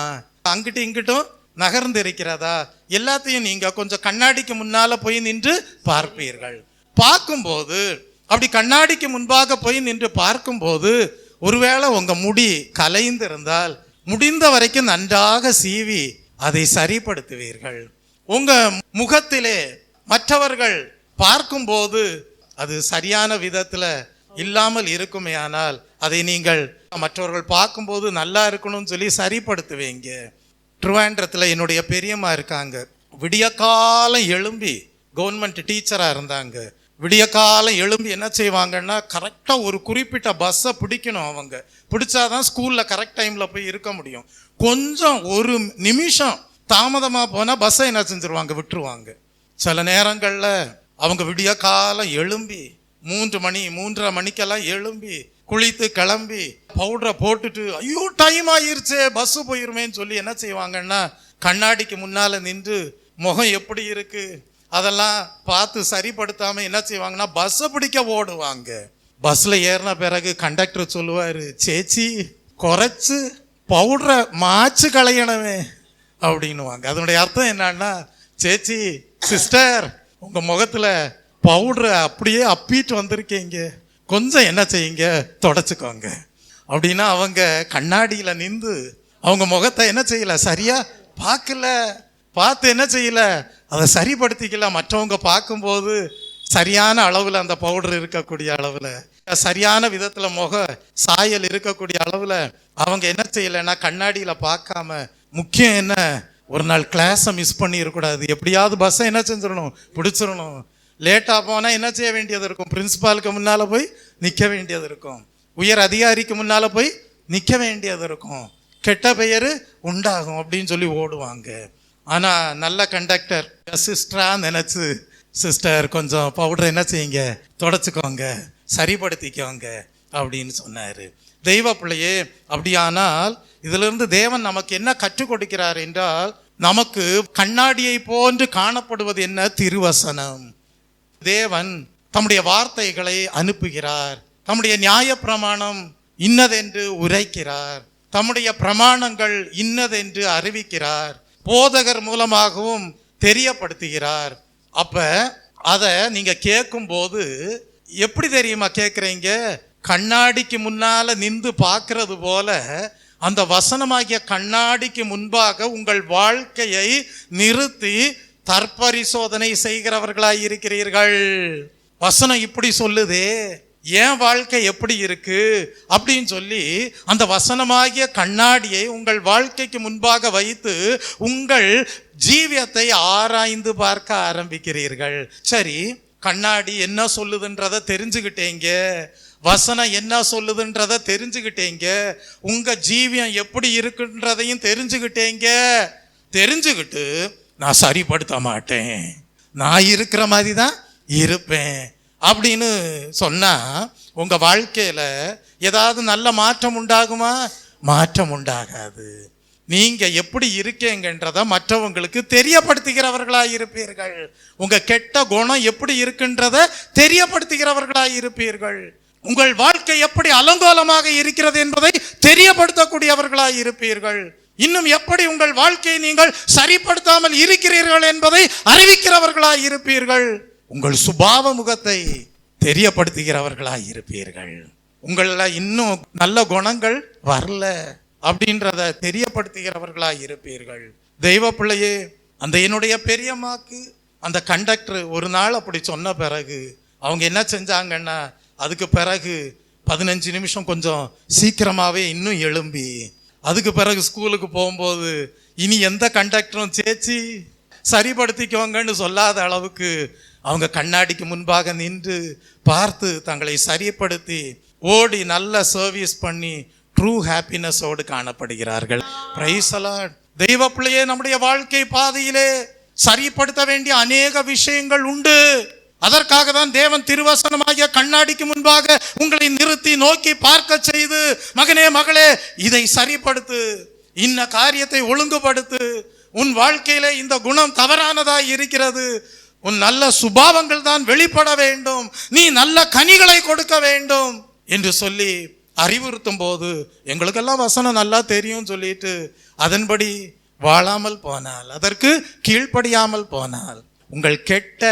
அங்கிட்டும் இங்கிட்டும் நகர்ந்து இருக்கிறதா, எல்லாத்தையும் நீங்க கொஞ்சம் கண்ணாடிக்கு முன்னால போய் நின்று பார்ப்பீர்கள். பார்க்கும்போது, அப்படி கண்ணாடிக்கு முன்பாக போய் நின்று பார்க்கும்போது, ஒருவேளை உங்க முடி கலைந்து இருந்தால் முடிந்த வரைக்கும் நன்றாக சீவி அதை சரிப்படுத்துவீர்கள். உங்க முகத்திலே மற்றவர்கள் பார்க்கும்போது அது சரியான விதத்துல இல்லாமல் இருக்குமே, ஆனால் அதை நீங்கள் மற்றவர்கள் பார்க்கும்போது நல்லா இருக்கணும்னு சொல்லி சரிப்படுத்துவீங்க. ட்ரிவாண்ட்ரத்தில் என்னுடைய பெரியம்மா இருக்காங்க. விடிய காலம் எழும்பி, கவர்மெண்ட் டீச்சராக இருந்தாங்க. விடிய காலம் எழும்பி என்ன செய்வாங்கன்னா, கரெக்டாக ஒரு குறிப்பிட்ட பஸ்ஸை பிடிக்கணும். அவங்க பிடிச்சாதான் ஸ்கூலில் கரெக்ட் டைமில் போய் இருக்க முடியும். கொஞ்சம் ஒரு நிமிஷம் தாமதமாக போனால் பஸ்ஸை என்ன செஞ்சிருவாங்க, விட்டுருவாங்க. சில நேரங்களில் அவங்க விடிய காலம் எழும்பி 3 மணி 3:30 மணிக்கெல்லாம் எழும்பி குளித்து கிளம்பி பவுடரை போட்டுட்டு ஐயோ டைம் ஆயிருச்சே பஸ் போயிருமேன்னு சொல்லி என்ன செய்வாங்கன்னா கண்ணாடிக்கு முன்னால நின்று முகம் எப்படி இருக்கு அதெல்லாம் பார்த்து சரிப்படுத்தாம என்ன செய்வாங்கன்னா பஸ்ஸை பிடிக்க ஓடுவாங்க. பஸ்ல ஏறின பிறகு கண்டக்டர் சொல்லுவாரு, சேச்சி குறைச்சு பவுடரை மாச்சு களையணுமே அப்படின்னுவாங்க. அதனுடைய அர்த்தம் என்னன்னா, சேச்சி சிஸ்டர் உங்க முகத்துல பவுடரை அப்படியே அப்பிட்டு வந்திருக்கீங்க, கொஞ்சம் என்ன செய்யுங்க தொடச்சுக்கோங்க அப்படின்னா அவங்க கண்ணாடியில நின்று அவங்க முகத்தை என்ன செய்யல, சரியா பார்த்து என்ன செய்யல, அதை சரிப்படுத்திக்கல. மற்றவங்க பார்க்கும்போது சரியான அளவில் அந்த பவுடர் இருக்கக்கூடிய அளவில், சரியான விதத்தில் முக சாயல் இருக்கக்கூடிய அளவில் அவங்க என்ன செய்யலைன்னா கண்ணாடியில் பார்க்காம, முக்கியம் என்ன, ஒரு நாள் கிளாஸை மிஸ் பண்ணிடக்கூடாது, எப்படியாவது பஸ்ஸை என்ன செஞ்சிடணும், பிடிச்சிடணும். லேட்டாக போனால் என்ன செய்ய வேண்டியது இருக்கும், பிரின்சிபாலுக்கு முன்னால் போய் நிற்க வேண்டியது இருக்கும், உயர் அதிகாரிக்கு முன்னால் போய் நிற்க வேண்டியது இருக்கும், கெட்ட பெயர் உண்டாகும் அப்படின்னு சொல்லி ஓடுவாங்க. ஆனால் நல்ல கண்டக்டர் சிஸ்டராக நினச்சி, சிஸ்டர் கொஞ்சம் பவுடர் என்ன செய்யுங்க தொடச்சிக்கோங்க, சரிப்படுத்திக்கோங்க அப்படின்னு சொன்னார். தெய்வ பிள்ளையே, அப்படியானால் இதிலிருந்து தேவன் நமக்கு என்ன கற்றுக் கொடுக்கிறார் என்றால், நமக்கு கண்ணாடியை போன்று காணப்படுவது என்ன, திருவசனம். தேவன் தம்முடைய வார்த்தைகளை அனுப்புகிறார், தம்முடைய நியாய பிரமாணம் இன்னதென்று உரைக்கிறார், தம்முடைய பிரமாணங்கள் இன்னதென்று அறிவிக்கிறார், போதகர் மூலமாகவும் தெரியப்படுத்துகிறார். அப்ப அதை நீங்க கேட்கும் போது எப்படி தெரியுமா கேட்குறீங்க, கண்ணாடிக்கு முன்னால நின்று பார்க்கறது போல அந்த வசனமாகிய கண்ணாடிக்கு முன்பாக உங்கள் வாழ்க்கையை நிறுத்தி தற்பரிசோதனை செய்கிறவர்களாய் இருக்கிறீர்கள். வசனம் இப்படி சொல்லுதே, என் வாழ்க்கை எப்படி இருக்கு அப்படின்னு சொல்லி அந்த வசனமாகிய கண்ணாடியை உங்கள் வாழ்க்கைக்கு முன்பாக வைத்து உங்கள் ஜீவியத்தை ஆராய்ந்து பார்க்க ஆரம்பிக்கிறீர்கள். சரி, கண்ணாடி என்ன சொல்லுதுன்றதை தெரிஞ்சுக்கிட்டேங்க, வசனம் என்ன சொல்லுதுன்றதை தெரிஞ்சுக்கிட்டேங்க, உங்க ஜீவியம் எப்படி இருக்குன்றதையும் தெரிஞ்சுக்கிட்டு நான் சரிப்படுத்த மாட்டேன், நான் இருக்கிற மாதிரி தான் இருப்பேன் அப்படின்னு சொன்னா உங்க வாழ்க்கையில ஏதாவது நல்ல மாற்றம் உண்டாகுமா? மாற்றம் உண்டாகாது. நீங்க எப்படி இருக்கீங்கன்றத மற்றவங்களுக்கு தெரியப்படுத்துகிறவர்களாய் இருப்பீர்கள். உங்க கெட்ட குணம் எப்படி இருக்குன்றத தெரியப்படுத்துகிறவர்களாய் இருப்பீர்கள். உங்கள் வாழ்க்கை எப்படி அலங்கோலமாக இருக்கிறது என்பதை தெரியப்படுத்தக்கூடியவர்களாய் இருப்பீர்கள். இன்னும் எப்படி உங்கள் வாழ்க்கையை நீங்கள் சரிப்படுத்தாமல் இருக்கிறீர்கள் என்பதை அறிவிக்கிறவர்களாய் இருப்பீர்கள். உங்கள் சுபாவ முகத்தை தெரியப்படுத்துகிறவர்களாய் இருப்பீர்கள். உங்கள இன்னும் நல்ல குணங்கள் வரல அப்படின்றத தெரியப்படுத்துகிறவர்களாய் இருப்பீர்கள். தெய்வ பிள்ளையே, அந்த என்னுடைய பெரியம்மாக்கு அந்த கண்டக்டர் ஒரு நாள் அப்படி சொன்ன பிறகு அவங்க என்ன செஞ்சாங்கன்னா, அதுக்கு பிறகு 15 நிமிஷம் கொஞ்சம் சீக்கிரமாவே இன்னும் எழும்பி, அதுக்கு பிறகு ஸ்கூலுக்கு போகும்போது இனி எந்த கண்டக்டரும் சேச்சி சரிப்படுத்திக்கோங்கன்னு சொல்லாத அளவுக்கு அவங்க கண்ணாடிக்கு முன்பாக நின்று பார்த்து தங்களை சரிப்படுத்தி ஓடி நல்ல சர்வீஸ் பண்ணி ட்ரூ ஹாப்பினஸோடு காணப்படுகிறார்கள். Praise the Lord. தெய்வ பிள்ளையே, நம்முடைய வாழ்க்கை பாதையிலே சரிப்படுத்த வேண்டிய அநேக விஷயங்கள் உண்டு. அதற்காக தான் தேவன் திருவசனமாகிய கண்ணாடிக்கு முன்பாக உங்களை நிறுத்தி நோக்கி பார்க்க செய்து, மகனே மகளே இதை சரிப்படுத்து, இன்ன காரியத்தை ஒழுங்குபடுத்து, உன் வாழ்க்கையிலே இந்த குணம் தவறானதாய் இருக்கிறது, உன் நல்ல சுபாவங்கள் தான் வெளிப்பட வேண்டும், நீ நல்ல கனிகளை கொடுக்க வேண்டும் என்று சொல்லி அறிவுறுத்தும் போது எங்களுக்கெல்லாம் வசனம் நல்லா தெரியும் சொல்லிட்டு அதன்படி வாழாமல் போனால், அதற்கு கீழ்ப்படியாமல் போனால் உங்கள் கெட்ட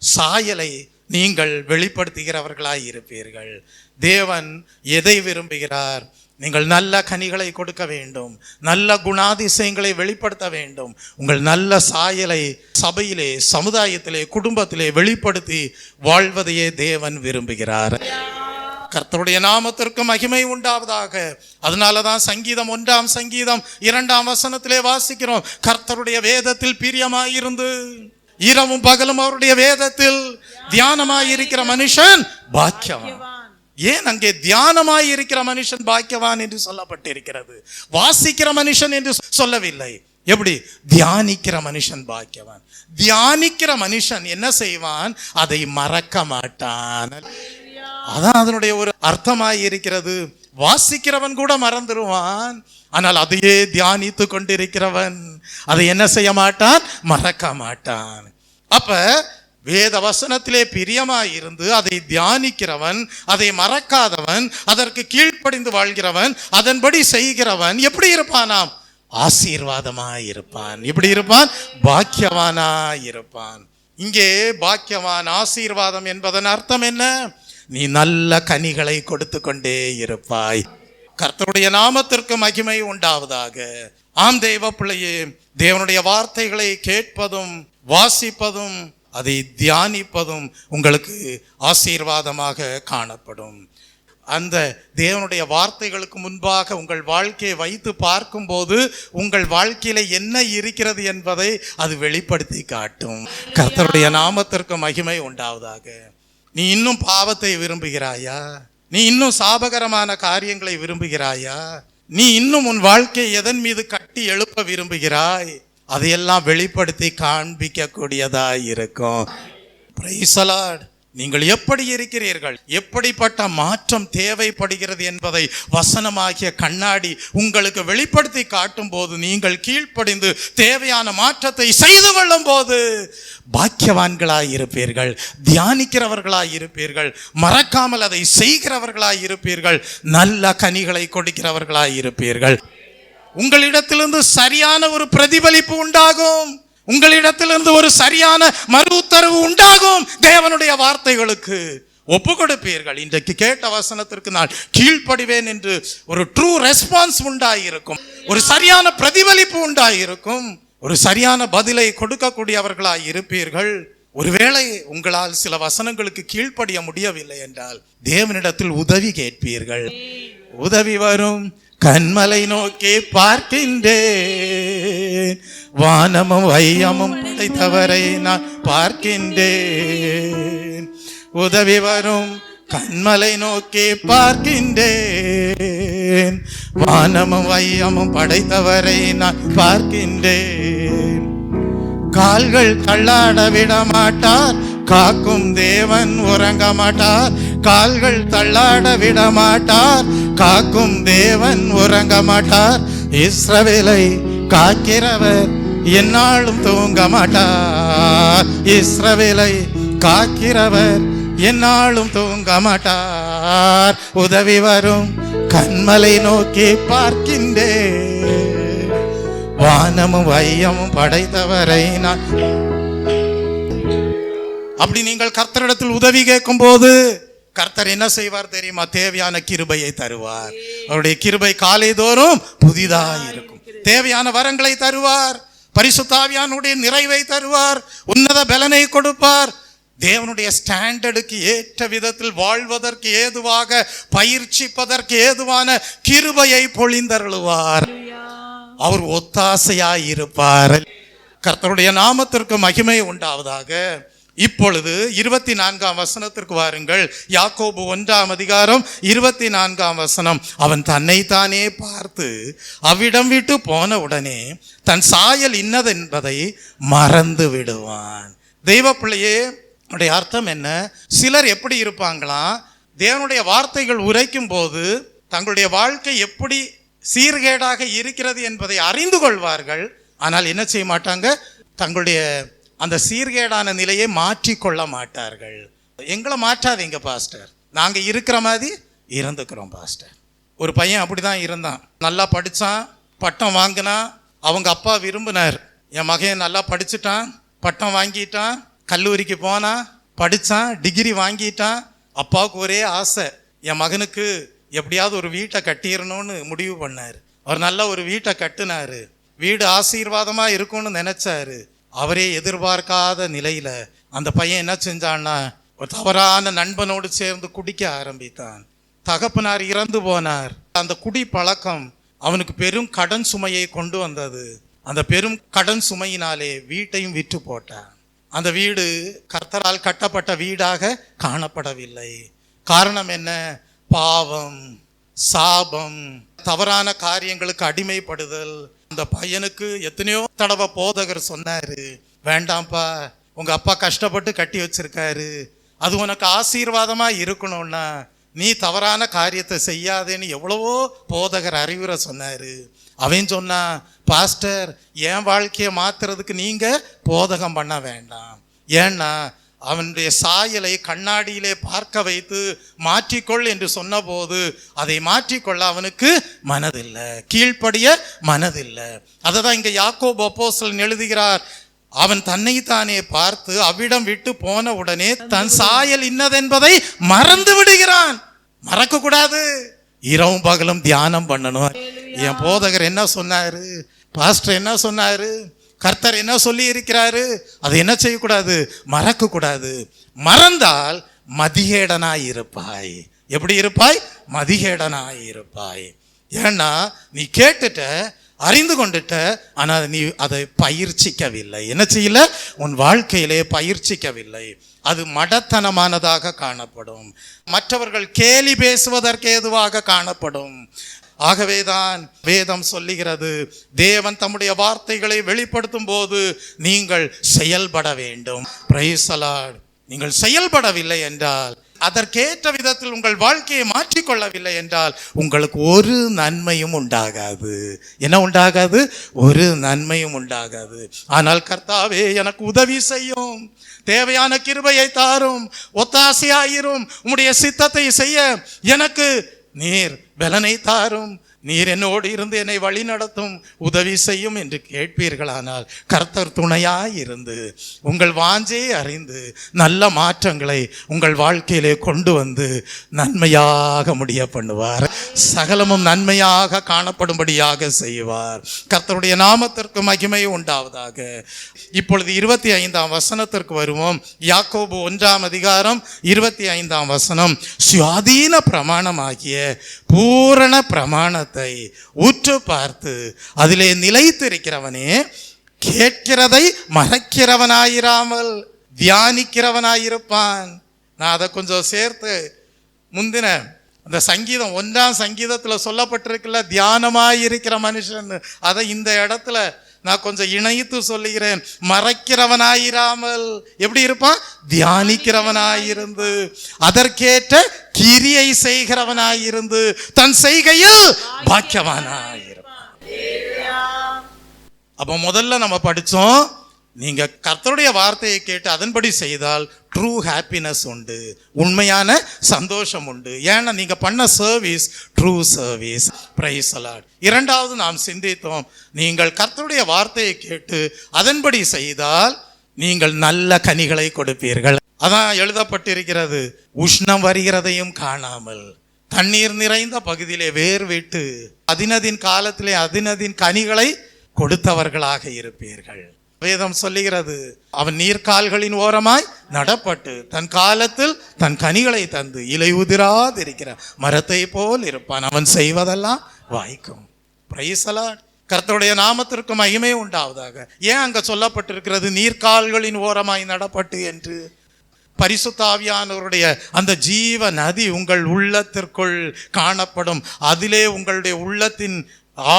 சாயலை நீங்கள் வெளிப்படுத்துகிறவர்களாய் இருப்பீர்கள். தேவன் எதை விரும்புகிறார்? நீங்கள் நல்ல கனிகளை கொடுக்க வேண்டும், நல்ல குணாதிசயங்களை வெளிப்படுத்த வேண்டும். உங்கள் நல்ல சாயலை சபையிலே, சமுதாயத்திலே, குடும்பத்திலே வெளிப்படுத்தி வாழ்வதையே தேவன் விரும்புகிறார். கர்த்தருடைய நாமத்திற்கு மகிமை உண்டாவதாக. அதனாலதான் சங்கீதம் 1 சங்கீதம் 2 வசனத்திலே வாசிக்கிறோம், கர்த்தருடைய வேதத்தில் பிரியமாயிருந்து இரவும் பகலும் அவருடைய வேதத்தில் தியானமாயிருக்கிற மனுஷன் பாக்கியவான். ஏன் அங்கே தியானமாயிருக்கிற மனுஷன் பாக்கியவான் என்று சொல்லப்பட்டிருக்கிறது, வாசிக்கிற மனுஷன் என்று சொல்லவில்லை. எப்படி? தியானிக்கிற மனுஷன் பாக்கியவான். தியானிக்கிற மனுஷன் என்ன செய்வான்? அதை மறக்க மாட்டான். அதான் அதனுடைய ஒரு அர்த்தமாய் இருக்கிறது. வாசிக்கிறவன் கூட மறந்துடுவான், ஆனால் அதையே தியானித்து கொண்டிருக்கிறவன் அதை என்ன செய்ய மாட்டான்? மறக்க மாட்டான். அப்ப வேத வசனத்திலே பிரியமாய் இருந்து அதை தியானிக்கிறவன், அதை மறக்காதவன், அதற்கு கீழ்ப்படிந்து வாழ்கிறவன், அதன்படி செய்கிறவன் எப்படி இருப்பானாம்? ஆசீர்வாதமாய் இருப்பான். எப்படி இருப்பான்? பாக்கியவானாய் இருப்பான். இங்கே பாக்கியவான், ஆசீர்வாதம் என்பதன் அர்த்தம் என்ன? நீ நல்ல கனிகளை கொடுத்து கொண்டே இருப்பாய். கர்த்தருடைய நாமத்திற்கு மகிமை உண்டாவதாக. ஆம் தேவ பிள்ளையே, தேவனுடைய வார்த்தைகளை கேட்பதும் வாசிப்பதும் அதை தியானிப்பதும் உங்களுக்கு ஆசீர்வாதமாக காணப்படும். அந்த தேவனுடைய வார்த்தைகளுக்கு முன்பாக உங்கள் வாழ்க்கையை வைத்து பார்க்கும்போது உங்கள் வாழ்க்கையில என்ன இருக்கிறது என்பதை அது வெளிப்படுத்தி காட்டும். கர்த்தருடைய நாமத்திற்கு மகிமை உண்டாவதாக. நீ இன்னும் பாவத்தை விரும்புகிறாயா? நீ இன்னும் சாபகரமான காரியங்களை விரும்புகிறாயா? நீ இன்னும் உன் வாழ்க்கையை எதன் மீது கட்டி எழுப்ப விரும்புகிறாய்? அதையெல்லாம் வெளிப்படுத்தி காண்பிக்க கூடியதாய் இருக்கும். Praise the Lord. நீங்கள் எப்படி இருக்கிறீர்கள், எப்படிப்பட்ட மாற்றம் தேவைப்படுகிறது என்பதை வசனமாகிய கண்ணாடி உங்களுக்கு வெளிப்படுத்தி காட்டும் போது, நீங்கள் கீழ்ப்படிந்து தேவையான மாற்றத்தை செய்து கொள்ளும் போது பாக்கியவான்களாய் இருப்பீர்கள், தியானிக்கிறவர்களாய் இருப்பீர்கள், மறக்காமல் அதை செய்கிறவர்களாய் இருப்பீர்கள், நல்ல கனிகளை கொடுக்கிறவர்களாய் இருப்பீர்கள். உங்களிடத்திலிருந்து சரியான ஒரு பிரதிபலிப்பு உண்டாகும். உங்களிடத்திலிருந்து ஒரு சரியான மறு உத்தரவு உண்டாகும். தேவனுடைய வார்த்தைகளுக்கு ஒப்பு கொடுப்பீர்கள். இன்றைக்கு கேட்ட வசனத்திற்கு நான் கீழ்ப்படிவேன் என்று ஒரு ட்ரூ ரெஸ்பான்ஸ் உண்டாயிருக்கும், ஒரு சரியான பிரதிபலிப்பு உண்டாயிருக்கும், ஒரு சரியான பதிலை கொடுக்கக்கூடியவர்களாய் இருப்பீர்கள். ஒருவேளை உங்களால் சில வசனங்களுக்கு கீழ்ப்படிய முடியவில்லை என்றால் தேவனிடத்தில் உதவி கேட்பீர்கள். உதவி வரும். கண்மலை நோக்கி பார்க்கின்றேன், வானமும் வையமும் படைத்தவரை நான் பார்க்கின்றேன். உதவி வரும். கண்மலை நோக்கி பார்க்கின்றேன், வானமும் வையமும் படைத்தவரை நான் பார்க்கின்றேன். கால்கள் தள்ளாட விட மாட்டார், காக்கும் தேவன் உறங்க மாட்டார். கால்கள் தள்ளாட விட மாட்டார், காக்கும் தேவன் உறங்க மாட்டார். இஸ்ரவேலை காக்கிறவர் என்னாலும் தூங்க மாட்டார். இஸ்ரவேலை காக்கிறவர் என்னாலும் தூங்க மாட்டார். உதவி வரும். கண்மலை நோக்கி பார்க்கின்றேன், வானமும் வையமும் படைத்தவரை நான். அப்படி நீங்கள் கர்த்தரிடத்தில் உதவி கேட்கும் போது கர்த்தர் என்ன செய்வார் தெரியுமா? தேவையான கிருபையை தருவார். அவருடைய கிருபை காலைதோறும் புதிதாக இருக்கும். தேவையான வரங்களை தருவார். பரிசுத்த ஆவியானுடைய நிறைவை தருவார். உன்னத பலனை கொடுப்பார். தேவனுடைய ஸ்டாண்டர்டுக்கு ஏற்ற விதத்தில் வாழ்வதற்கு ஏதுவாக, பயிற்சிப்பதற்கு ஏதுவான கிருபையை பொழிந்தருளுவார். அவர் ஒத்தாசையாய் இருப்பார். கர்த்தருடைய நாமத்திற்கு மகிமை உண்டாவதாக. இப்பொழுது 24ஆம் வசனத்திற்கு வாருங்கள். யாக்கோபு 1ஆம் அதிகாரம் 24ஆம் வசனம். அவன் தன்னைத்தானே பார்த்து அவ்விடம் விட்டு போன உடனே தன் சாயல் இன்னதென்பதை மறந்து விடுவான். தெய்வ பிள்ளையே, உடைய அர்த்தம் என்ன? சிலர் எப்படி இருப்பாங்களாம்? தேவனுடைய வார்த்தைகள் உரைக்கும் போது தங்களுடைய வாழ்க்கை எப்படி சீர்கேடாக இருக்கிறது என்பதை அறிந்து கொள்வார்கள். ஆனால் என்ன செய்ய மாட்டாங்க? தங்களுடைய அந்த சீர்கேடான நிலையை மாற்றிக்கொள்ள மாட்டார்கள். எங்களை மாற்றாதீங்க பாஸ்டர், நாங்க இருக்கிற மாதிரி இருந்துக்கிறோம் பாஸ்டர். ஒரு பையன் அப்படிதான் இருந்தான். நல்லா படிச்சான், பட்டம் வாங்கினான். அவங்க அப்பா விரும்பினார், என் மகன் நல்லா படிச்சுட்டான், பட்டம் வாங்கிட்டான், கல்லூரிக்கு போனான், படிச்சான், டிகிரி வாங்கிட்டான். அப்பாவுக்கு ஒரே ஆசை, என் மகனுக்கு எப்படியாவது ஒரு வீட்டை கட்டிடணும்னு முடிவு பண்ணார். அவர் நல்ல ஒரு வீட்டை கட்டினாரு. வீடு ஆசீர்வாதமா இருக்கும்னு நினைச்சாரு. அவரே எதிர்பார்க்காத நிலையில அந்த பையன் என்ன செஞ்சான்னா, ஒரு தவறான நண்பனோடு சேர்ந்து குடிக்க ஆரம்பித்தான். தகப்பனார் இறந்து போனார். அந்த குடி பழக்கம் அவனுக்கு பெரும் கடன் சுமையை கொண்டு வந்தது. அந்த பெரும் கடன் சுமையினாலே வீட்டையும் விற்று போட்டான். அந்த வீடு கர்த்தரால் கட்டப்பட்ட வீடாக காணப்படவில்லை. காரணம் என்ன? பாவம், சாபம், தவறான காரியங்களுக்கு அடிமைப்படுதல். அந்த பையனுக்கு எத்தனையோ தடவை போதகர் சொன்னாரு, வேண்டாம்ப்பா, உங்க அப்பா கஷ்டப்பட்டு கட்டி வச்சிருக்காரு, அது உனக்கு ஆசீர்வாதமா இருக்கணும்னா நீ தவறான காரியத்தை செய்யாதேன்னு எவ்வளவோ போதகர் அறிவுரை சொன்னாரு. அவன் சொன்னா, பாஸ்டர் என் வாழ்க்கையை மாத்துறதுக்கு நீங்க போதகம் பண்ண வேண்டாம். ஏன்னா அவனுடைய சாயலை கண்ணாடியிலே பார்க்க வைத்து மாற்றிக்கொள் என்று சொன்னபோது அதை மாற்றிக்கொள்ள அவனுக்கு மனதில்லை, கீழ்ப்படிய மனதில்லை. அதை தான் இங்க யாக்கோபு அப்போஸ்தலன் எழுதுகிறார். அவன் தன்னைத்தானே பார்த்து அவ்விடம் விட்டு போன உடனே தன் சாயல் இன்னதென்பதை மறந்து விடுகிறான். மறக்க கூடாது, இரவும் பகலும் தியானம் பண்ணணும். என் போதகர் என்ன சொன்னாரு, பாஸ்டர் என்ன சொன்னாரு, கர்த்தர் என்ன சொல்லி இருக்கிறாரு, அதை என்ன செய்யக்கூடாது, மறக்க கூடாது. மறந்தால் மதிகேடனாய் இருப்பாய். எப்படி இருப்பாய்? மதிகேடனாய் இருப்பாய். ஏன்னா நீ கேட்டுட்ட, அறிந்து கொண்டுட்ட, ஆனால் நீ அதை பயிற்சிக்கவில்லை. என்ன செய்யல? உன் வாழ்க்கையிலே பயிற்சிக்கவில்லை. அது மடத்தனமானதாக காணப்படும், மற்றவர்கள் கேலி பேசுவதற்கு ஏதுவாக காணப்படும். ஆகவேதான் வேதம் சொல்லுகிறது, தேவன் தம்முடைய வார்த்தைகளை வெளிப்படுத்தும் போது நீங்கள் செயல்பட வேண்டும். Praise the Lord. நீங்கள் செயல்படவில்லை என்றால், அதற்கேற்ற விதத்தில் உங்கள் வாழ்க்கையை மாற்றிக்கொள்ளவில்லை என்றால் உங்களுக்கு ஒரு நன்மையும் உண்டாகாது. என்ன உண்டாகாது? ஒரு நன்மையும் உண்டாகாது. ஆனால் கர்த்தாவே எனக்கு உதவி செய்யும், தேவையான கிருபையை தாரும், ஒத்தாசையாயிரும், உம்முடைய சித்தத்தை செய்ய எனக்கு நீர் பலனை தாரும், நீர் என்னோடு இருந்து என்னை வழி நடத்தும், உதவி செய்யும் என்று கேட்பீர்களானால் கர்த்தர் துணையாய் இருந்து உங்கள் வாஞ்சையை அறிந்து நல்ல மாற்றங்களை உங்கள் வாழ்க்கையிலே கொண்டு வந்து நன்மையாக முடிய பண்ணுவார். சகலமும் நன்மையாக காணப்படும்படியாக செய்வார். கர்த்தருடைய நாமத்திற்கு மகிமை உண்டாவதாக. இப்பொழுது 25ஆம் வசனத்திற்கு வருவோம். யாக்கோபு 1ஆம் அதிகாரம் 25ஆம் வசனம். சுயாதீன பிரமாணமாகிய பூரண பிரமாணத்தை உற்று பார்த்து அதிலே நிலைத்திருக்கிறவனே, கேட்கிறதை மறைக்கிறவனாயிராமல் தியானிக்கிறவனாயிருப்பான். நான் அதை கொஞ்சம் சேர்த்து முந்தின அந்த சங்கீதம் 1ஆம் சங்கீதத்தில் சொல்லப்பட்டிருக்குல்ல, தியானமாயிருக்கிற மனுஷன், அதை இந்த இடத்துல நான் கொஞ்சம் இணைத்து சொல்லுகிறேன். மறைக்கிறவனாயிராமல் எப்படி இருப்பான்? தியானிக்கிறவனாயிருந்து அதற்கேற்ற கிரியை செய்கிறவனாயிருந்து தன் செய்கையில் பாக்கியவானாயிருப்பான். அப்போ முதல்ல நம்ம படிச்சோம், நீங்க கர்த்தருடைய வார்த்தையை கேட்டு அதன்படி செய்தால் ட்ரூ ஹாப்பினஸ் உண்டு, உண்மையான சந்தோஷம் உண்டு. ஏன்னா நீங்க பண்ண service true service. Praise the Lord. இரண்டாவது நாம் சிந்தித்தோம், நீங்கள் கர்த்தருடைய வார்த்தையை கேட்டு அதன்படி செய்தால் நீங்கள் நல்ல கனிகளை கொடுப்பீர்கள். அதான் எழுதப்பட்டிருக்கிறது, உஷ்ணம் வருகிறதையும் காணாமல் தண்ணீர் நிறைந்த பகுதியிலே வேர் விட்டு அதினதின் காலத்திலே அதினதின் கனிகளை கொடுத்தவர்களாக இருப்பீர்கள். வேதம் சொல்லுகிறது, அவன் நீர்க்கால்களின் ஓரமாய் நடப்பட்டு தன் காலத்தில் தன் கனிகளை தந்து இலை உதிராதிருக்கிற மரத்தை போல் இருப்பான், அவன் செய்வதெல்லாம் வாய்க்கும். Praise the Lord. கர்த்தருடைய நாமத்திற்கு மகிமை உண்டாவதாக. ஏன் அங்க சொல்லப்பட்டிருக்கிறது நீர்க்கால்களின் ஓரமாய் நடப்பட்டு என்று? பரிசுத்த ஆவியானவருடைய அந்த ஜீவ நதி உங்கள் உள்ளத்திற்குள் காணப்படும். அதிலே உங்களுடைய உள்ளத்தின்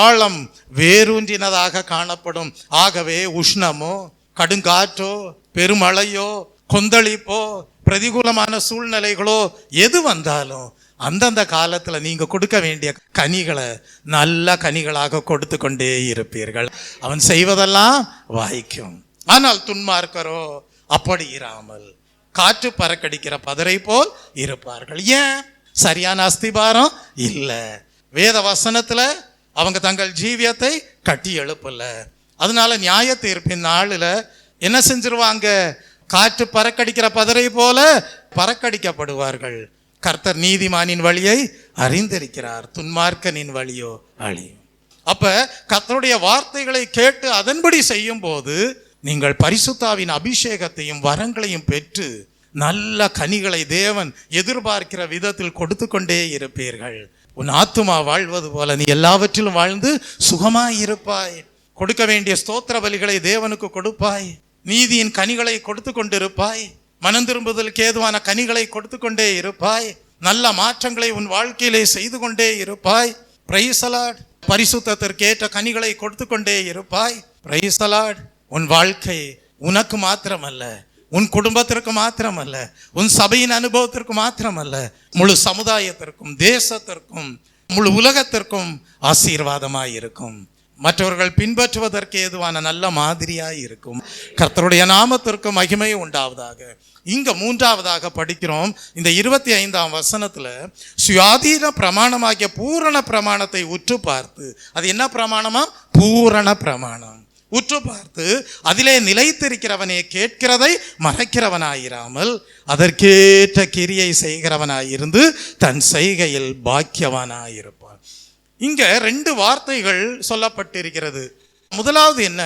ஆழம் வேரூன்றினதாக காணப்படும். ஆகவே உஷ்ணமோ கடுங்காற்றோ பெருமழையோ கொந்தளிப்போ பிரதிகூலமான சூழ்நிலைகளோ எது வந்தாலும் அந்தந்த காலத்துல நீங்க கொடுக்க வேண்டிய கனிகளை நல்ல கனிகளாக கொடுத்து கொண்டே இருப்பீர்கள். அவன் செய்வதெல்லாம் வாய்க்கும். ஆனால் துன்மார்க்கரோ அப்படி இராமல் காற்று பறக்கடிக்கிற பதரை போல் இருப்பார்கள். ஏன்? சரியான அஸ்திபாரம் இல்லை. வேத வசனத்துல அவங்க தங்கள் ஜீவியத்தை கட்டி எழுப்பல. அதனால நியாய தீர்ப்பின் நாளில் என்ன செஞ்சிருவாங்க? காற்று பறக்கடிக்கிற பதரை போல பறக்கடிக்கப்படுவார்கள். கர்த்தர் நீதிமானின் வழியை அறிந்திருக்கிறார், துன்மார்க்கனின் வழியோ அழியும். அப்ப கர்த்தருடைய வார்த்தைகளை கேட்டு அதன்படி செய்யும் போது நீங்கள் பரிசுத்தாவின் அபிஷேகத்தையும் வரங்களையும் பெற்று நல்ல கனிகளை தேவன் எதிர்பார்க்கிற விதத்தில் கொடுத்து கொண்டே இருப்பீர்கள். உன் ஆத்துமா வாழ்வது போல நீ எல்லாவற்றிலும் வாழ்ந்து சுகமாய் இருப்பாய். கொடுக்க வேண்டிய ஸ்தோத்திர பலிகளை தேவனுக்கு கொடுப்பாய். நீதியின் கனிகளை கொடுத்து கொண்டிருப்பாய். மனம் திரும்புதலுக்கு ஏதுவான கனிகளை கொடுத்து கொண்டே இருப்பாய். நல்ல மாற்றங்களை உன் வாழ்க்கையிலே செய்து கொண்டே இருப்பாய். Praise the Lord. பரிசுத்தத்திற்கேற்ற கனிகளை கொடுத்து கொண்டே இருப்பாய். Praise the Lord. உன் வாழ்க்கை உனக்கு மாத்திரமல்ல, உன் குடும்பத்திற்கு மாத்திரமல்ல, உன் சபையின் அனுபவத்திற்கு மாத்திரமல்ல, முழு சமுதாயத்திற்கும், தேசத்திற்கும், முழு உலகத்திற்கும் ஆசீர்வாதமாய் இருக்கும். மற்றவர்கள் பின்பற்றுவதற்கு ஏதுவான நல்ல மாதிரியாய் இருக்கும். கர்த்தருடைய நாமத்திற்கு மகிமை உண்டாவதாக. இங்க மூன்றாவதாக படிக்கிறோம், இந்த 25ஆம் வசனத்துல சுயாதீன பிரமாணமாகிய பூரண பிரமாணத்தை உற்று பார்த்து, அது என்ன பிரமாணமா? பூரண பிரமாணம். உற்று பார்த்து அதிலே நிலைத்திருக்கிறவனே கேட்கிறதை மறைக்கிறவனாயிராமல் அதற்கேற்ற கிரியை செய்கிறவனாயிருந்து தன் செய்கையில் பாக்கியவானாயிருப்பான். இங்க 2 வார்த்தைகள் சொல்லப்பட்டிருக்கிறது. முதலாவது என்ன?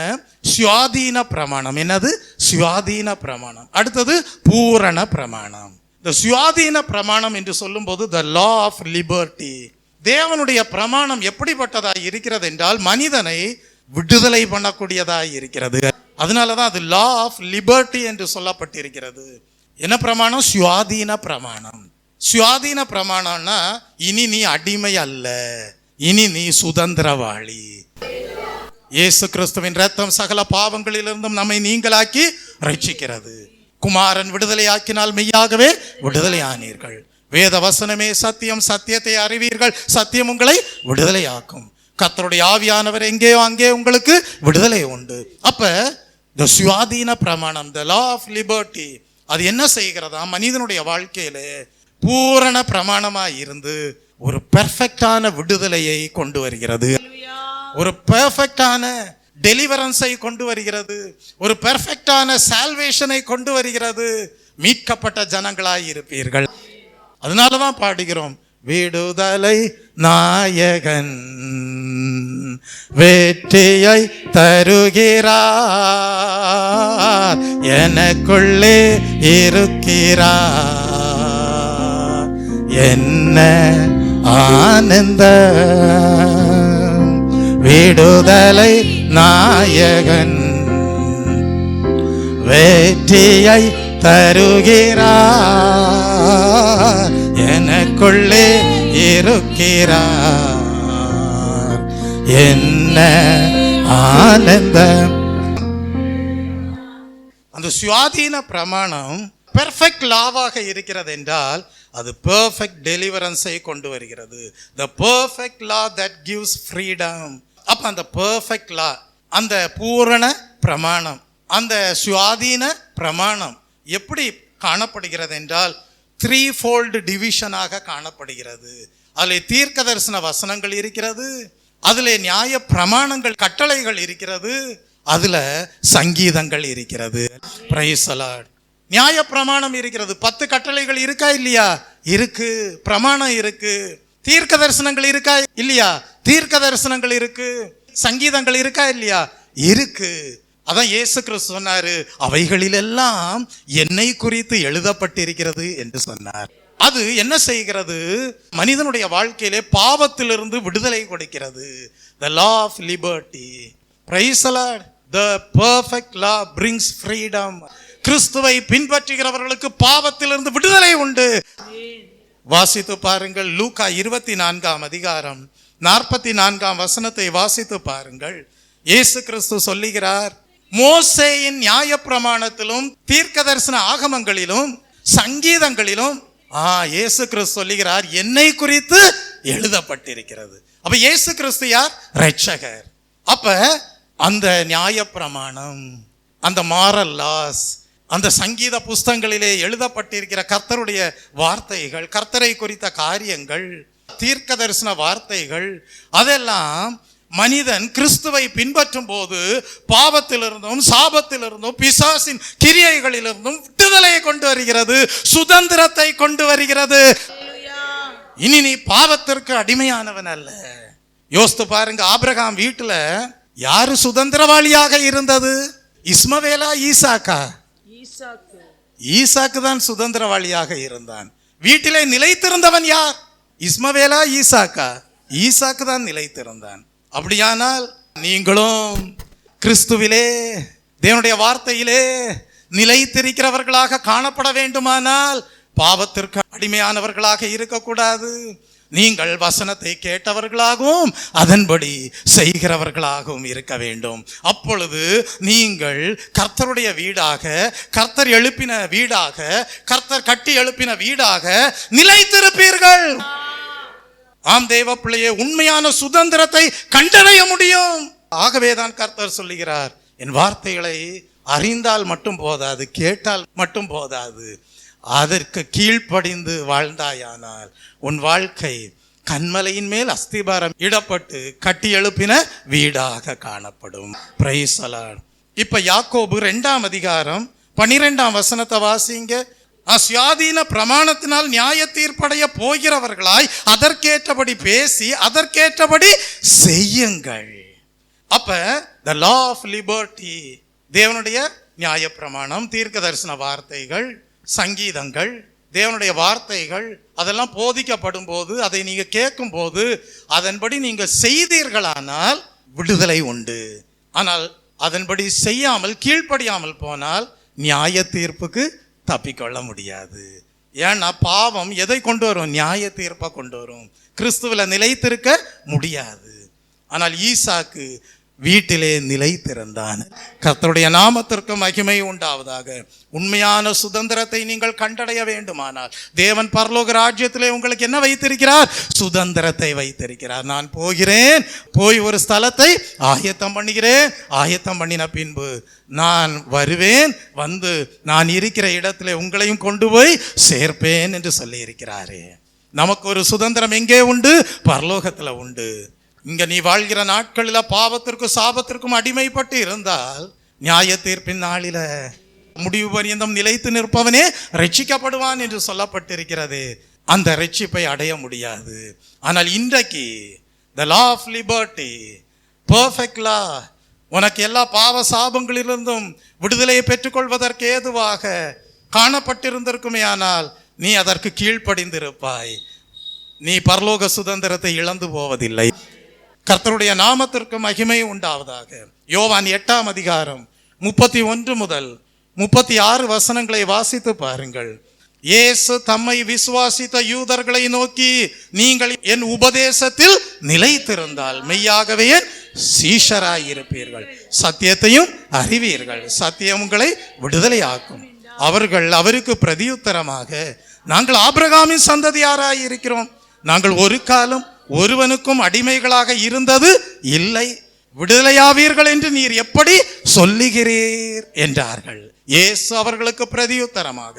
சுயாதீன பிரமாணம். என்னது? சுயாதீன பிரமாணம். அடுத்தது பூரண பிரமாணம். இந்த சுயாதீன பிரமாணம் என்று சொல்லும்போது the law of liberty. தேவனுடைய பிரமாணம் எப்படிப்பட்டதாய் இருக்கிறது என்றால் மனிதனை விடுதலை பண்ணக்கூடியதாய் இருக்கிறது. அதனாலதான் அது law of liberty என்று சொல்லப்பட்டிருக்கிறது. என்ன பிரமாணம்? சுயாதீன பிரமாணம். சுயாதீன பிரமாணம்னா இனி நீ அடிமை அல்ல, இனி நீ சுதந்திரவாளி. இயேசு கிறிஸ்துவின் இரத்தம் சகல பாவங்களிலிருந்தும் நம்மை நீங்களாக்கி ரட்சிக்கிறது. குமாரன் விடுதலையாக்கினால் மெய்யாகவே விடுதலையானீர்கள். வேத வசனமே சத்தியம், சத்தியத்தை அறிவீர்கள், சத்தியம் உங்களை விடுதலையாக்கும். கர்த்தருடைய ஆவியானவர் எங்கேயோ அங்கே உங்களுக்கு விடுதலை உண்டு. அப்ப இந்த சுயாதீன பிரமாணம், the law of liberty, அது என்ன செய்கிறதா? மனிதனுடைய வாழ்க்கையில பூரண பிரமாணமா இருந்து ஒரு பெர்ஃபெக்டான விடுதலையை கொண்டு வருகிறது, ஒரு பெர்ஃபெக்டான டெலிவரன்ஸை கொண்டு வருகிறது, ஒரு பெர்ஃபெக்டான சால்வேஷனை கொண்டு வருகிறது. மீட்கப்பட்ட ஜனங்களாய் இருப்பீர்கள். அதனாலதான் பாடுகிறோம், விடுதலை நாயகன் வெற்றியை தருகிறார், எனக்குள்ளே இருக்கிறார், என்ன ஆனந்த விடுதலை நாயகன் வெற்றியை தருகிறார், எனக்குள்ளே இருக்கிறார், என்ன ஆனந்தம். அந்த சுயாதீன பிரமாணம் பெர்ஃபெக்ட் லாவாக இருக்கிறது என்றால் அது பெர்ஃபெக்ட் டெலிவரன்ஸை கொண்டு வருகிறது. the perfect law that gives freedom. அப்ப அந்த பெர்ஃபெக்ட் லா, அந்த பூரண பிரமாணம், அந்த சுயாதீன பிரமாணம் எப்படி காணப்படுகிறது என்றால் 3-fold டிவிஷனாக காணப்படுகிறது. அதில் தீர்க்க தரிசன வசனங்கள் இருக்கிறது, அதில் நியாய பிரமாணங்கள் கட்டளைகள் இருக்கிறது, அதுல சங்கீதங்கள் இருக்கிறது. Praise the Lord. நியாய பிரமாணம் இருக்கிறது. 10 கட்டளைகள் இருக்கா இல்லையா? இருக்கு. பிரமாணம் இருக்கு. தீர்க்க தரிசனங்கள் இருக்கா இல்லையா? தீர்க்க தரிசனங்கள் இருக்கு. சங்கீதங்கள் இருக்கா இல்லையா? இருக்கு. அதான் இயேசு கிறிஸ்து சொன்னாரு, அவைகளிலெல்லாம் என்னை குறித்து எழுதப்பட்டிருக்கிறது என்று சொன்னார். அது என்ன செய்கிறது? மனிதனுடைய வாழ்க்கையிலே பாவத்திலிருந்து விடுதலை கொடுக்கிறது. the law of liberty. Praise the Lord. the perfect law brings freedom. கிறிஸ்துவை பின்பற்றுகிறவர்களுக்கு பாவத்திலிருந்து விடுதலை உண்டு. வாசித்து பாருங்கள், லூக்கா 24ஆம் அதிகாரம் 44ஆம் வசனத்தை வாசித்து பாருங்கள். இயேசு கிறிஸ்து சொல்லுகிறார், மோசேயின் நியாய பிரமாணத்திலும் தீர்க்க தரிசன ஆகமங்களிலும் சங்கீதங்களிலும் இயேசு கிறிஸ்து சொல்லுகிறார், என்னை குறித்து எழுதப்பட்டிருக்கிறது. அப்ப இயேசு கிறிஸ்து யார்? இரட்சகர். அப்ப அந்த நியாய பிரமாணம், அந்த மாரல் லாஸ், அந்த சங்கீத புஸ்தகங்களிலே எழுதப்பட்டிருக்கிற கர்த்தருடைய வார்த்தைகள், கர்த்தரை குறித்த காரியங்கள், தீர்க்க தரிசன வார்த்தைகள், அதெல்லாம் மனிதன் கிறிஸ்துவை பின்பற்றும் போது பாவத்திலிருந்தும் சாபத்திலிருந்தும் பிசாசின் கிரியைகளிலிருந்தும் விடுதலையை கொண்டு வருகிறது, சுதந்திரத்தை கொண்டு வருகிறது. இனி நீ பாவத்திற்கு அடிமையானவன் அல்ல. யோசித்து பாருங்க, ஆபிரகாம் வீட்டுல யாரு சுதந்திரவாளியாக இருந்தது? இஸ்மவேலா, ஈசாக்கா? ஈசாக்கு தான் சுதந்திரவாளியாக இருந்தான். வீட்டிலே நிலைத்திருந்தவன் யார்? இஸ்மவேலா, ஈசாக்கா? ஈசாக்கு தான் நிலைத்திருந்தான். அப்படியானால் நீங்களும் கிறிஸ்துவிலே, தேவனுடைய வார்த்தையிலே நிலைத்திருக்கிறவர்களாக காணப்பட வேண்டுமானால் பாவத்திற்கு அடிமையானவர்களாக இருக்கக்கூடாது, நீங்கள் வசனத்தை கேட்டவர்களாகவும் அதன்படி செய்கிறவர்களாகவும் இருக்க வேண்டும். அப்பொழுது நீங்கள் கர்த்தருடைய வீடாக, கர்த்தர் எழுப்பின வீடாக, கர்த்தர் கட்டி எழுப்பின வீடாக நிலைத்திருப்பீர்கள். ஆம் தேவ பிள்ளையே, உண்மையான சுதந்திரத்தை கண்டடைய முடியும். ஆகவேதான் கர்த்தர் சொல்லுகிறார், என் வார்த்தைகளை அறிந்தால் மட்டும் போதாது, கேட்டால் மட்டும் போதாது, அதற்கு கீழ்ப்படிந்து வாழ்ந்தாயானால் உன் வாழ்க்கை கன்மலையின் மேல் அஸ்திபாரம் இடப்பட்டு கட்டி எழுப்பின வீடாக காணப்படும். Praise the Lord. இப்ப யாக்கோபு 2ஆம் அதிகாரம் 12ஆம் வசனத்தை வாசிங்க. சுயாதீன பிரமாணத்தினால் நியாய தீர்ப்படைய போகிறவர்களாய் அதற்கேற்றபடி பேசி அதற்கேற்றபடி செய்யுங்கள். அப்ப the law of liberty, தேவனுடைய நியாய பிரமாணம், தீர்க்க தரிசன வார்த்தைகள், சங்கீதங்கள், தேவனுடைய வார்த்தைகள் அதெல்லாம் போதிக்கப்படும் போது, அதை நீங்க கேட்கும் போது அதன்படி நீங்க செய்தீர்களானால் விடுதலை உண்டு. ஆனால் அதன்படி செய்யாமல் கீழ்ப்படியாமல் போனால் நியாய தீர்ப்புக்கு தப்பிக்கொள்ள முடியாது. ஏன்னா பாவம் எதை கொண்டு வரும்? நியாய தீர்ப்பை கொண்டு வரும். கிறிஸ்துவில நிலைத்திருக்க முடியாது. ஆனால் ஈசாக்கு வீட்டிலே நிலைத்திருந்தான். கர்த்தருடைய நாமத்திற்கு மகிமை உண்டாவதாக. உண்மையான சுதந்திரத்தை நீங்கள் கண்டடைய வேண்டுமானால் தேவன் பரலோக ராஜ்யத்திலே உங்களுக்கு என்ன வைத்திருக்கிறார்? சுதந்திரத்தை வைத்திருக்கிறார். நான் போகிறேன், போய் ஒரு ஸ்தலத்தை ஆயத்தம் பண்ணுகிறேன், ஆயத்தம் பண்ணின பின்பு நான் வருவேன், வந்து நான் இருக்கிற இடத்திலே உங்களையும் கொண்டு போய் சேர்ப்பேன் என்று சொல்லி இருக்கிறாரே. நமக்கு ஒரு சுதந்திரம் எங்கே உண்டு? பரலோகத்துல உண்டு. இங்க நீ வாழ்கிற நாட்களில பாவத்திற்கும் சாபத்திற்கும் அடிமைப்பட்டு இருந்தால் நியாய தீர்ப்பின் நாளில முடிவு பரியந்தம் நிலைத்து நிற்பவனே ரட்சிக்கப்படுவான் என்று சொல்லப்பட்டிருக்கிறது. அந்த ரட்சிப்பை அடைய முடியாது. ஆனால் இன்றைக்கு the law of liberty, perfect law, உனக்கு எல்லா பாவ சாபங்களிலிருந்தும் விடுதலையை பெற்றுக்கொள்வதற்கு ஏதுவாக காணப்பட்டிருந்திருக்குமே. ஆனால் நீ அதற்கு கீழ்ப்படிந்திருப்பாய். நீ பரலோக சுதந்திரத்தை இழந்து போவதில்லை. கர்த்தருடைய நாமத்திற்கு மகிமை உண்டாவதாக. யோவான் 8ஆம் அதிகாரம் 31 முதல் 36 வசனங்களை வாசித்து பாருங்கள். இயேசு தம்மை விசுவாசித்த யூதர்களை நோக்கி, நீங்கள் என் உபதேசத்தில் நிலைத்திருந்தால் மெய்யாகவே சீஷராய் இருப்பீர்கள், சத்தியத்தையும் அறிவீர்கள், சத்தியம் உங்களை விடுதலையாக்கும். அவர்கள் அவருக்கு பிரதியுத்தரமாக, நாங்கள் ஆபிரகாமின் சந்ததியாராய் இருக்கிறோம், நாங்கள் ஒரு காலம் ஒருவனுக்கும் அடிமைகளாக இருந்தது இல்லை, விடுதலையாவீர்கள் என்று நீர் எப்படி சொல்லுகிறீர் என்றார்கள். இயேசு அவர்களுக்கு பிரதியுத்தரமாக,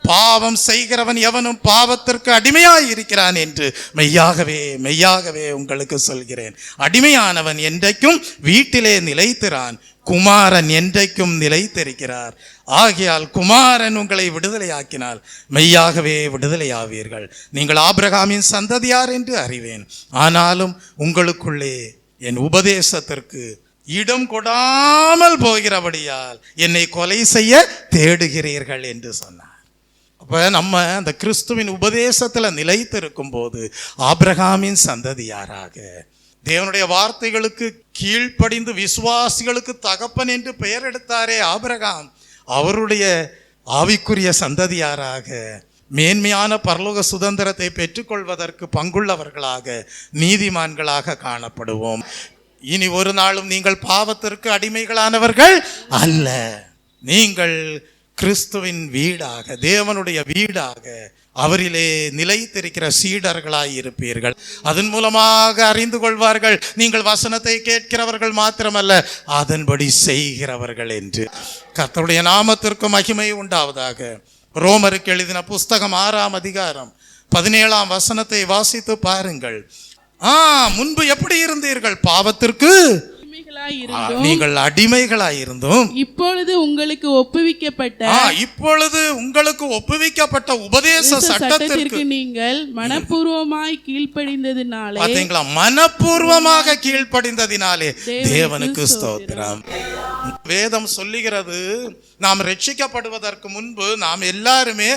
பாவம் செய்கிறவன் எவனும் பாவத்திற்கு அடிமையாய் இருக்கிறான் என்று மெய்யாகவே மெய்யாகவே உங்களுக்கு சொல்கிறேன். அடிமையானவன் என்றைக்கும் வீட்டிலே நிலைத்திரான், குமாரன் என்றைக்கும் நிலைத்திருக்கிறார். ஆகையால் குமாரன் உங்களை விடுதலையாக்கினால் மெய்யாகவே விடுதலையாவீர்கள். நீங்கள் ஆபிரகாமின் சந்ததியார் என்று அறிவேன், ஆனாலும் உங்களுக்குள்ளே என் உபதேசத்திற்கு இடம் கொடாமல் போகிறபடியால் என்னை கொலை செய்ய தேடுகிறீர்கள் என்று சொன்னார். அப்ப நம்ம அந்த கிறிஸ்துவின் உபதேசத்துல நிலைத்திருக்கும் போது ஆபிரகாமின் சந்ததியாராக, தேவனுடைய வார்த்தைகளுக்கு கீழ்ப்படிந்து விசுவாசிகளுக்கு தகப்பன் என்று பெயர் எடுத்தாரே ஆபிரகாம், அவருடைய ஆவிக்குரிய சந்ததியாராக மேன்மையான பரலோக சுதந்திரத்தை பெற்றுக்கொள்வதற்கு பங்குள்ளவர்களாக, நீதிமான்களாக காணப்படுவோம். இனி ஒரு நாளும் நீங்கள் பாவத்திற்கு அடிமைகளானவர்கள் அல்ல. நீங்கள் கிறிஸ்துவின் வீடாக, தேவனுடைய வீடாக, அவரிலே நிலைத்திருக்கிற சீடர்களாய் இருப்பீர்கள். அதன் மூலமாக அறிந்து கொள்வார்கள் நீங்கள் வசனத்தை கேட்கிறவர்கள் மாத்திரமல்ல, அதன்படி செய்கிறவர்கள் என்று. கர்த்தருடைய நாமத்திற்கு மகிமை உண்டாவதாக. ரோமருக்கு எழுதின புஸ்தகம் 6ஆம் அதிகாரம் 17ஆம் வசனத்தை வாசித்து பாருங்கள். முன்பு எப்படி இருந்தீர்கள்? பாவத்திற்கு நீங்கள் அடிமைகளாயிருந்தோம். இப்பொழுது உங்களுக்கு ஒப்புவிக்கப்பட்ட உபதேச சட்டத்திற்கு நீங்கள் மனப்பூர்வமாய் கீழ்ப்படிந்ததினாலே, பாத்தீங்களா, மனப்பூர்வமாக கீழ்ப்படிந்ததினாலே தேவனுக்கு ஸ்தோத்திரம். வேதம் சொல்லுகிறது, நாம் ரட்சிக்கப்படுவதற்கு முன்பு நாம் எல்லாருமே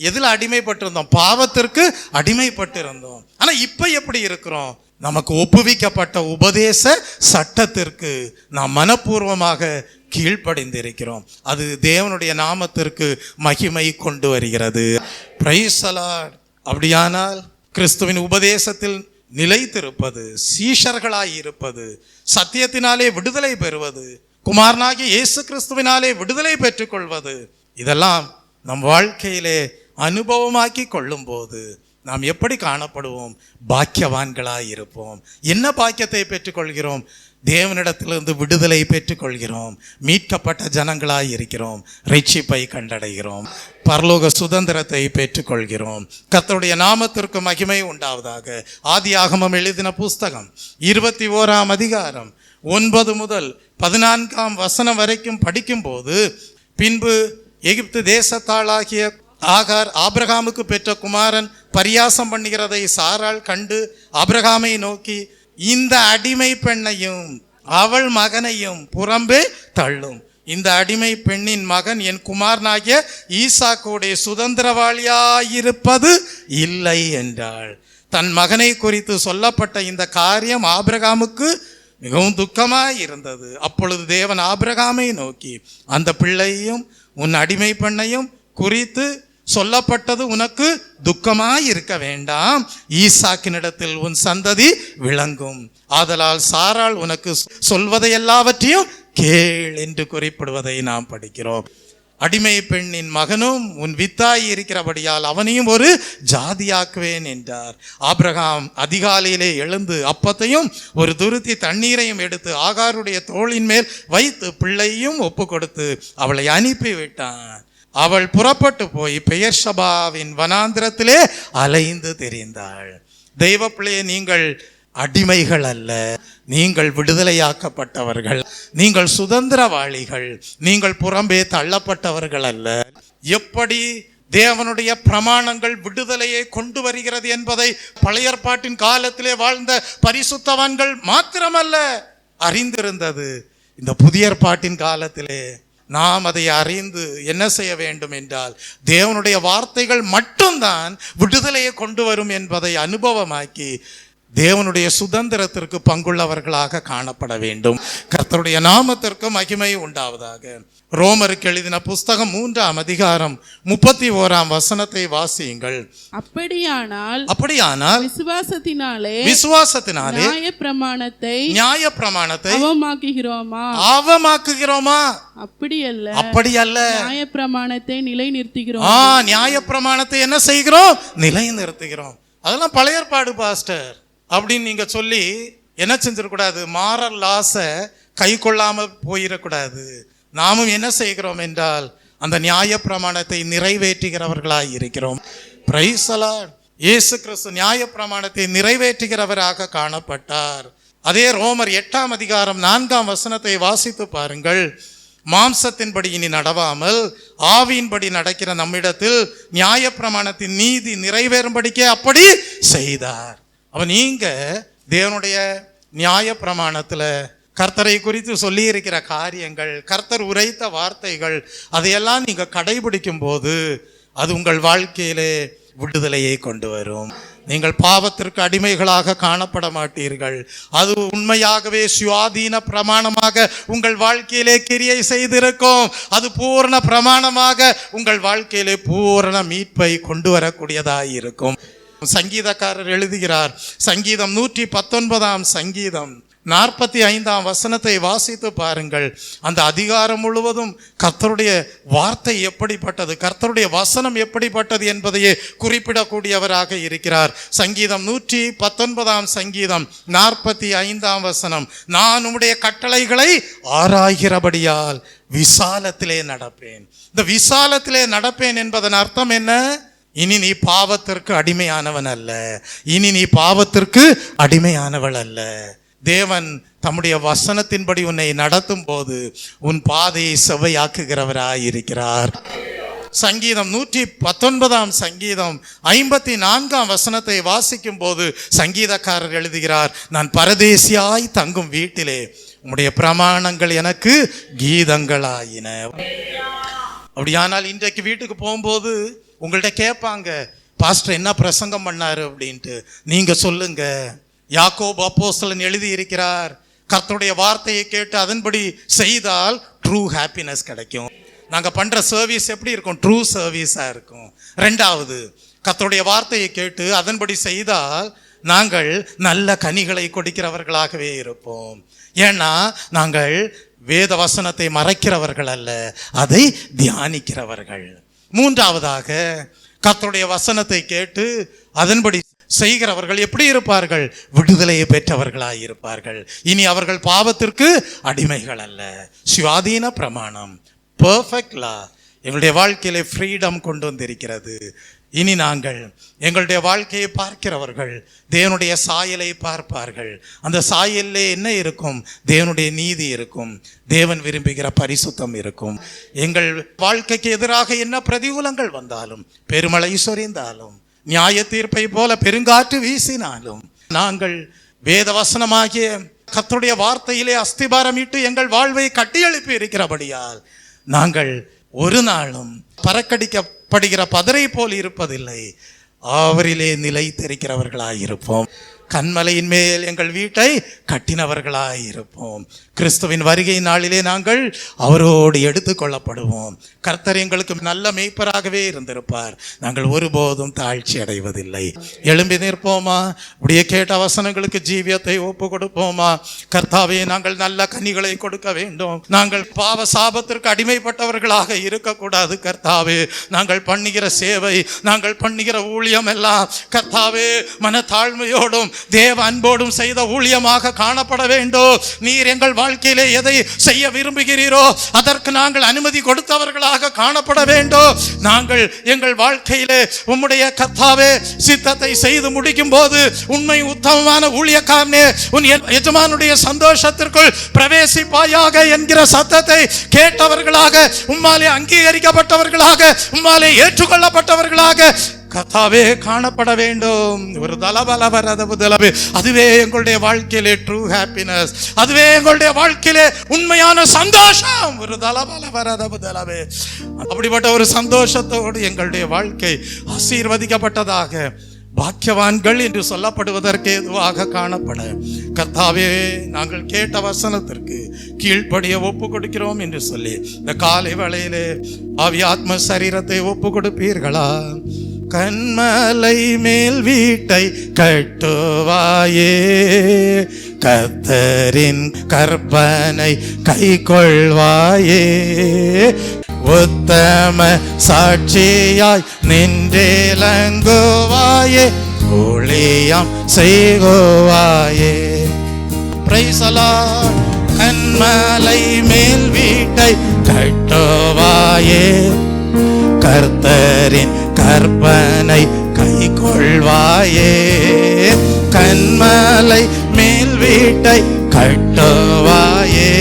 எதில் அடிமைப்பட்டிருந்தோம்? பாவத்திற்கு அடிமைப்பட்டிருந்தோம். ஆனா இப்ப எப்படி இருக்கிறோம்? நமக்கு ஒப்புவிக்கப்பட்ட உபதேச சட்டத்திற்கு நாம் மனப்பூர்வமாக கீழ்ப்படிந்திருக்கிறோம். அது தேவனுடைய நாமத்திற்கு மகிமை கொண்டு வருகிறது. Praise the Lord. அப்படியானால் கிறிஸ்துவின் உபதேசத்தில் நிலைத்திருப்பது, சீஷர்களாய் இருப்பது, சத்தியத்தினாலே விடுதலை பெறுவது, குமாரனாகிய இயேசு கிறிஸ்துவினாலே விடுதலை பெற்றுக்கொள்வது, இதெல்லாம் நம் வாழ்க்கையிலே அனுபவமாக்கி கொள்ளும் போது நாம் எப்படி காணப்படுவோம்? பாக்கியவான்களாய் இருப்போம். என்ன பாக்கியத்தை பெற்றுக்கொள்கிறோம்? தேவனிடத்திலிருந்து விடுதலை பெற்றுக்கொள்கிறோம், மீட்கப்பட்ட ஜனங்களாய் இருக்கிறோம், ரட்சிப்பை கண்டடைகிறோம், பரலோக சுதந்திரத்தை பெற்றுக்கொள்கிறோம். கர்த்தருடைய நாமத்திற்கு மகிமை உண்டாவதாக. ஆதியாகமம் எழுதின புஸ்தகம் 21ஆம் அதிகாரம் 9 முதல் 14ஆம் வசனம் வரைக்கும் படிக்கும்போது, பின்பு எகிப்து தேசத்தாளாகிய ஆகார் ஆபிரகாமுக்கு பெற்ற குமாரன் பரியாசம் பண்ணுகிறதை சாராள் கண்டு ஆபிரகாமை நோக்கி, இந்த அடிமை பெண்ணையும் அவள் மகனையும் புறம்பே தள்ளும். இந்த அடிமை பெண்ணின் மகன் என் குமாரனாகிய ஈசாக்குடைய சுதந்திரவாளியாயிருப்பது இல்லை என்றாள். தன் மகனை குறித்து சொல்லப்பட்ட இந்த காரியம் ஆபிரகாமுக்கு மிகவும் துக்கமாய் இருந்தது. அப்பொழுது தேவன் ஆபிரகாமை நோக்கி, அந்த பிள்ளையும் உன் அடிமை பெண்ணையும் குறித்து சொல்லப்பட்டது உனக்கு துக்கமாய் இருக்க வேண்டாம், ஈசாக்கினிடத்தில் உன் சந்ததி விளங்கும், ஆதலால் சாராள் உனக்கு சொல்வதை எல்லாவற்றையும் கேள் என்று குறிப்பிடுவதை நாம் படிக்கிறோம். அடிமை பெண்ணின் மகனும் உன் வித்தாய் இருக்கிறபடியால் அவனையும் ஒரு ஜாதியாக்குவேன் என்றார். ஆபிரகாம் அதிகாலையிலே எழுந்து அப்பத்தையும் ஒரு துருத்தி தண்ணீரையும் எடுத்து ஆகாருடைய தோளின் மேல் வைத்து பிள்ளையும் ஒப்பு கொடுத்து அவளை அனுப்பிவிட்டான். அவள் புறப்பட்டு போய் பெயர்ஷபாவின் வனாந்திரத்திலே அலைந்து திரிந்தாள். தெய்வ பிள்ளையே, நீங்கள் அடிமைகள் அல்ல, நீங்கள் விடுதலையாக்கப்பட்டவர்கள், நீங்கள் சுதந்திரவாளிகள், நீங்கள் புறம்பே தள்ளப்பட்டவர்கள் அல்ல. எப்படி தேவனுடைய பிரமாணங்கள் விடுதலையை கொண்டு வருகிறது என்பதை பழைய ஏற்பாட்டின் காலத்திலே வாழ்ந்த பரிசுத்தவான்கள் மாத்திரமல்ல அறிந்திருந்தது, இந்த புதிய ஏற்பாட்டின் காலத்திலே நாம் அதை அறிந்து என்ன செய்ய வேண்டும் என்றால், தேவனுடைய வார்த்தைகள் மட்டும்தான் விடுதலையை கொண்டு வரும் என்பதை அனுபவமாக்கி தேவனுடைய சுதந்திரத்திற்கு பங்குள்ளவர்களாக காணப்பட வேண்டும். கர்த்தருடைய நாமத்திற்கு மகிமை உண்டாவதாக. ரோமருக்கு எழுதின புஸ்தகம் 3ஆம் அதிகாரம் 31ஆம் வசனத்தை வாசியுங்கள். அப்படியானால் விசுவாசத்தினாலே நியாயப்பிரமாணத்தை அவமாக்குகிறோமா? அப்படி அல்ல. நியாயப்பிரமாணத்தை நிலைநிறுத்துகிறோம். நியாயப்பிரமாணத்தை என்ன செய்கிறோம்? நிலைநிறுத்துகிறோம். அதெல்லாம் பழைய ஏற்பாடு பாஸ்டர் அப்படின்னு நீங்க சொல்லி என்ன செஞ்சிடக்கூடாது? மாரல் லாஸை கை கொள்ளாமல் போயிடக்கூடாது. நாமும் என்ன செய்கிறோம் என்றால் அந்த நியாய பிரமாணத்தை நிறைவேற்றுகிறவர்களாய் இருக்கிறோம். Praise the Lord. இயேசு கிறிஸ்து நியாய பிரமாணத்தை நிறைவேற்றுகிறவராக காணப்பட்டார். அதே ரோமர் 8ஆம் அதிகாரம் 4ஆம் வசனத்தை வாசித்து பாருங்கள். மாம்சத்தின்படி இனி நடவாமல் ஆவியின்படி நடக்கிற நம்மிடத்தில் நியாயப்பிரமாணத்தின் நீதி நிறைவேறும்படிக்கே அப்படி செய்தார். அவன் நீங்க தேவனுடைய நியாயப்பிரமாணத்துல கர்த்தரை குறித்து சொல்லி இருக்கிற காரியங்கள், கர்த்தர் உரைத்த வார்த்தைகள், அதையெல்லாம் நீங்க கடைபிடிக்கும் போது அது உங்கள் வாழ்க்கையிலே விடுதலையை கொண்டு வரும். நீங்கள் பாவத்திற்கு அடிமைகளாக காணப்பட மாட்டீர்கள். அது உண்மையாகவே சுயாதீன பிரமாணமாக உங்கள் வாழ்க்கையிலே கிரியை செய்திருக்கும். அது பூரண பிரமாணமாக உங்கள் வாழ்க்கையிலே பூரண மீட்பை கொண்டு வரக்கூடியதாய் இருக்கும். சங்கீதக்காரர் எழுதுகிறார், சங்கீதம் 119ஆம் சங்கீதம் 45ஆம் வசனத்தை வாசித்து பாருங்கள். அந்த அதிகாரம் முழுவதும் கர்த்தருடைய வார்த்தை எப்படிப்பட்டது, கர்த்தருடைய வசனம் எப்படிப்பட்டது என்பதையே குறிப்பிடக்கூடியவராக இருக்கிறார். சங்கீதம் 119ஆம் சங்கீதம் 45ஆம் வசனம், நான் உம்முடைய கட்டளைகளை ஆராய்கிறபடியால் விசாலத்திலே நடப்பேன். இந்த விசாலத்திலே நடப்பேன் என்பதன் அர்த்தம் என்ன? இனி நீ பாவத்திற்கு அடிமையானவன் அல்ல, இனி நீ பாவத்திற்கு அடிமையானவள் அல்ல. தேவன் தம்முடைய வசனத்தின்படி உன்னை நடத்தும் போது உன் பாதையை செவ்வையாக்குகிறவராய் இருக்கிறார். சங்கீதம் 119ஆம் சங்கீதம் 54ஆம் வசனத்தை வாசிக்கும் போது சங்கீதக்காரர் எழுதுகிறார், நான் பரதேசியாய் தங்கும் வீட்டிலே உம்முடைய பிரமாணங்கள் எனக்கு கீதங்களாயின. அப்படியானால் இன்றைக்கு வீட்டுக்கு போகும்போது உங்கள்கிட்ட கேட்பாங்க, பாஸ்டர் என்ன பிரசங்கம் பண்ணாரு அப்படின்ட்டு. நீங்க சொல்லுங்க, யாக்கோபு அப்போஸ்தலன் எழுதி இருக்கிறார், கர்த்தருடைய வார்த்தையை கேட்டு அதன்படி செய்தால் ட்ரூ ஹாப்பினஸ் கிடைக்கும். நாங்கள் பண்ற சர்வீஸ் எப்படி இருக்கும்? ட்ரூ சர்வீஸா இருக்கும். ரெண்டாவது, கர்த்தருடைய வார்த்தையை கேட்டு அதன்படி செய்தால் நாங்கள் நல்ல கனிகளை கொடுக்கிறவர்களாகவே இருப்போம். ஏன்னா நாங்கள் வேத வசனத்தை மறைக்கிறவர்கள் அல்ல, அதை தியானிக்கிறவர்கள். மூன்றாவதாக, கர்த்தருடைய வசனத்தை கேட்டு அதன்படி செய்கிறவர்கள் எப்படி இருப்பார்கள்? விடுதலையை பெற்றவர்களாய் இருப்பார்கள். இனி அவர்கள் பாவத்திற்கு அடிமைகள் அல்ல. சுயாதீன பிரமாணம், பெர்ஃபெக்ட் லா எங்களுடைய வாழ்க்கையிலே ஃப்ரீடம் கொண்டு வந்திருக்கிறது. இனி நாங்கள் எங்களுடைய வாழ்க்கையை பார்க்கிறவர்கள் தேவனுடைய சாயலை பார்ப்பார்கள். அந்த சாயலிலே என்ன இருக்கும்? தேவனுடைய நீதி இருக்கும், தேவன் விரும்புகிற பரிசுத்தம் இருக்கும். எங்கள் வாழ்க்கைக்கு எதிராக என்ன பிரதிகூலங்கள் வந்தாலும், பெருமழை சொரிந்தாலும், நியாய தீர்ப்பை போல பெருங்காற்று வீசினாலும், நாங்கள் வேத வசனமாகிய கர்த்தருடைய வார்த்தையிலே அஸ்திபாரமிட்டு எங்கள் வாழ்வை கட்டியெழுப்பி இருக்கிறபடியால் நாங்கள் ஒரு நாளும் பறக்கடிக்கப்படுகிற பதரை போல் இருப்பதில்லை, அவரிலே நிலைத்திருக்கிறவர்களாயிருப்போம். கன்மலையின் மேல் எங்கள் வீட்டை கட்டினவர்களாயிருப்போம். கிறிஸ்துவின் வருகை நாளிலே நாங்கள் அவரோடு எடுத்துக்கொள்ளப்படுவோம். கர்த்தர் எங்களுக்கு நல்ல மேய்ப்பராகவே இருந்திருப்பார். நாங்கள் ஒருபோதும் தாழ்ச்சி அடைவதில்லை. எழும்பி நிற்போமா? இப்படியே கேட்ட வசனங்களுக்கு ஜீவியத்தை ஒப்பு கொடுப்போமா? கர்த்தாவே, நாங்கள் நல்ல கனிகளை கொடுக்க வேண்டும். நாங்கள் பாவ சாபத்திற்கு அடிமைப்பட்டவர்களாக இருக்கக்கூடாது. கர்த்தாவே, நாங்கள் பண்ணுகிற சேவை, நாங்கள் பண்ணுகிற ஊழியம் எல்லாம் கர்த்தாவே மனத்தாழ்மையோடும் தேவ அன்போடும் செய்த ஊழியமாக காணப்பட வேண்டும். நீர் எங்கள் வாழ்க்கையிலே எதை செய்ய விரும்புகிறீரோ அதற்கு நாங்கள் அனுமதி கொடுத்தவர்களாக காணப்பட வேண்டும். நாங்கள் எங்கள் வாழ்க்கையிலே உம்முடைய கர்த்தாவே சித்தத்தை செய்து முடிக்கும் போது உண்மை உத்தமமான ஊழியக்காரனே, உன் எஜமானுடைய சந்தோஷத்திற்குள் பிரவேசிப்பாயாக என்கிற சத்தத்தை கேட்டவர்களாக, உம்மாலே அங்கீகரிக்கப்பட்டவர்களாக, உம்மாலே ஏற்றுக்கொள்ளப்பட்டவர்களாக கர்த்தாவே காணப்பட வேண்டும். ஒரு தலபலவரதபுதலவே, அதுவே எங்களுடைய வாழ்க்கையிலே ட்ரூ ஹாப்பினஸ், அதுவே எங்களுடைய வாழ்க்கையிலே உண்மையான சந்தோஷம். ஒரு தலபலவரதபுதலவே, அப்படிப்பட்ட ஒரு சந்தோஷத்தோடு எங்களுடைய வாழ்க்கை ஆசீர்வதிக்கப்பட்டதாக, பாக்கியவான்கள் என்று சொல்லப்படுவதற்கு ஏதுவாக காணப்பட கர்த்தாவே நாங்கள் கேட்ட வசனத்திற்கு கீழ்ப்படிய ஒப்பு கொடுக்கிறோம் என்று சொல்லி இந்த காலை வேளையிலே ஆவி ஆத்ம சரீரத்தை ஒப்பு கொடுப்பீர்களா? கன்மலை மேல் வீட்டை கட்டுவாயே, கர்த்தரின் கற்பனை கைக்கொள்வாயே, உத்தம சாட்சியாய் நின்றேலங்குவாயே, ஊழியம் செய்குவாயே. Praise the Lord. கன்மலை மேல் வீட்டை கட்டுவாயே, கர்த்தரின் கற்பனை கைக்கொள்வாயே, கன்மலை மேல் வீட்டை கட்டுவாயே,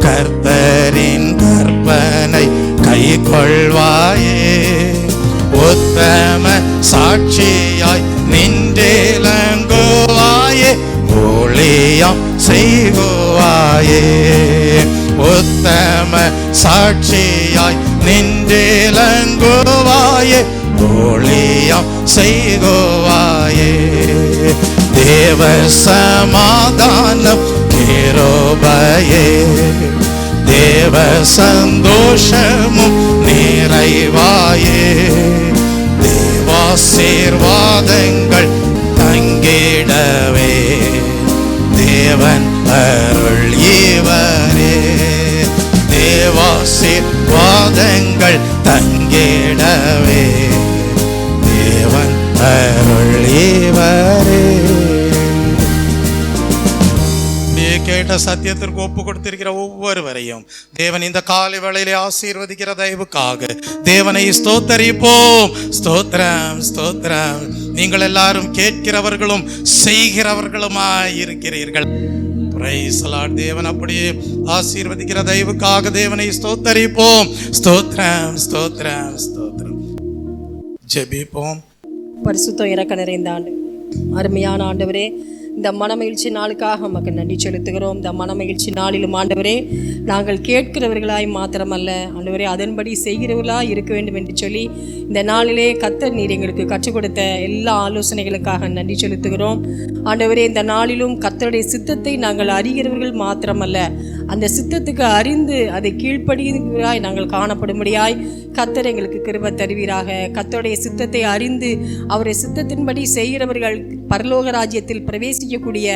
கர்த்தரின் கற்பனை கைக்கொள்வாயே, உத்தம சாட்சியாய் நின்றேலங்குவாயே, ஊழியம் செய்குவாயே, உத்தம சாட்சியாய் நின்றேலங்குவாயே, ஊழியம் செய்குவாயே. தேவ சமாதானம் கிருபையே, தேவ சந்தோஷமும் நிறைவாயே, தேவாசீர்வாதங்கள் தங்கிடவே, தேவன் அருள் இவரே, தேவாசீர்வாதங்கள் தங்கிடவே, தேவன் அருள் இவரே. கேட்ட சத்தியத்திற்கு ஒப்பு கொடுத்திருக்கிற ஒவ்வொருவரையும் தேவன் இந்த காலை வேளையிலே ஆசீர்வதிக்கிற தயவுக்காக தேவனை ஸ்தோத்தரிப்போம். ஸ்தோத்திரம், ஸ்தோத்திரம். நீங்கள் எல்லாரும் கேட்கிறவர்களும் செய்கிறவர்களுமாய் இருக்கிறீர்கள். Praise the Lord. தேவன் அப்படியே ஆசீர்வதிக்கிற தயவுக்காக தேவனை ஸ்தோத்தரிப்போம். ஸ்தோத்திரம், ஸ்தோத்திரம், ஸ்தோத்திரம். ஜெபிப்போம். பரிசுத்தம் இறக்க நிறைந்த ஆண்டு, அருமையான ஆண்டவரே, இந்த மனமகிழ்ச்சி நாளுக்காக நமக்கு நன்றி செலுத்துகிறோம். இந்த மனமகிழ்ச்சி நாளிலும் ஆண்டவரே, நாங்கள் கேட்கிறவர்களாய் மாத்திரமல்ல ஆண்டவரே, அதன்படி செய்கிறவர்களாய் இருக்க வேண்டும் என்று சொல்லி இந்த நாளிலே கர்த்தர் நீர் எங்களுக்கு கற்றுக் கொடுத்த எல்லா ஆலோசனைகளுக்காக நன்றி செலுத்துகிறோம். ஆண்டவரே, இந்த நாளிலும் கர்த்தருடைய சித்தத்தை நாங்கள் அறிகிறவர்கள் மாத்திரமல்ல, அந்த சித்தத்துக்கு அறிந்து அதை கீழ்ப்படியாய் நாங்கள் காணப்படும்படியாய் கர்த்தர் எங்களுக்கு கிருபை தருவீராக. கர்த்தருடைய சித்தத்தை அறிந்து அவருடைய சித்தத்தின்படி செய்கிறவர்கள் பரலோக ராஜ்யத்தில் பிரவேசிக்கக்கூடிய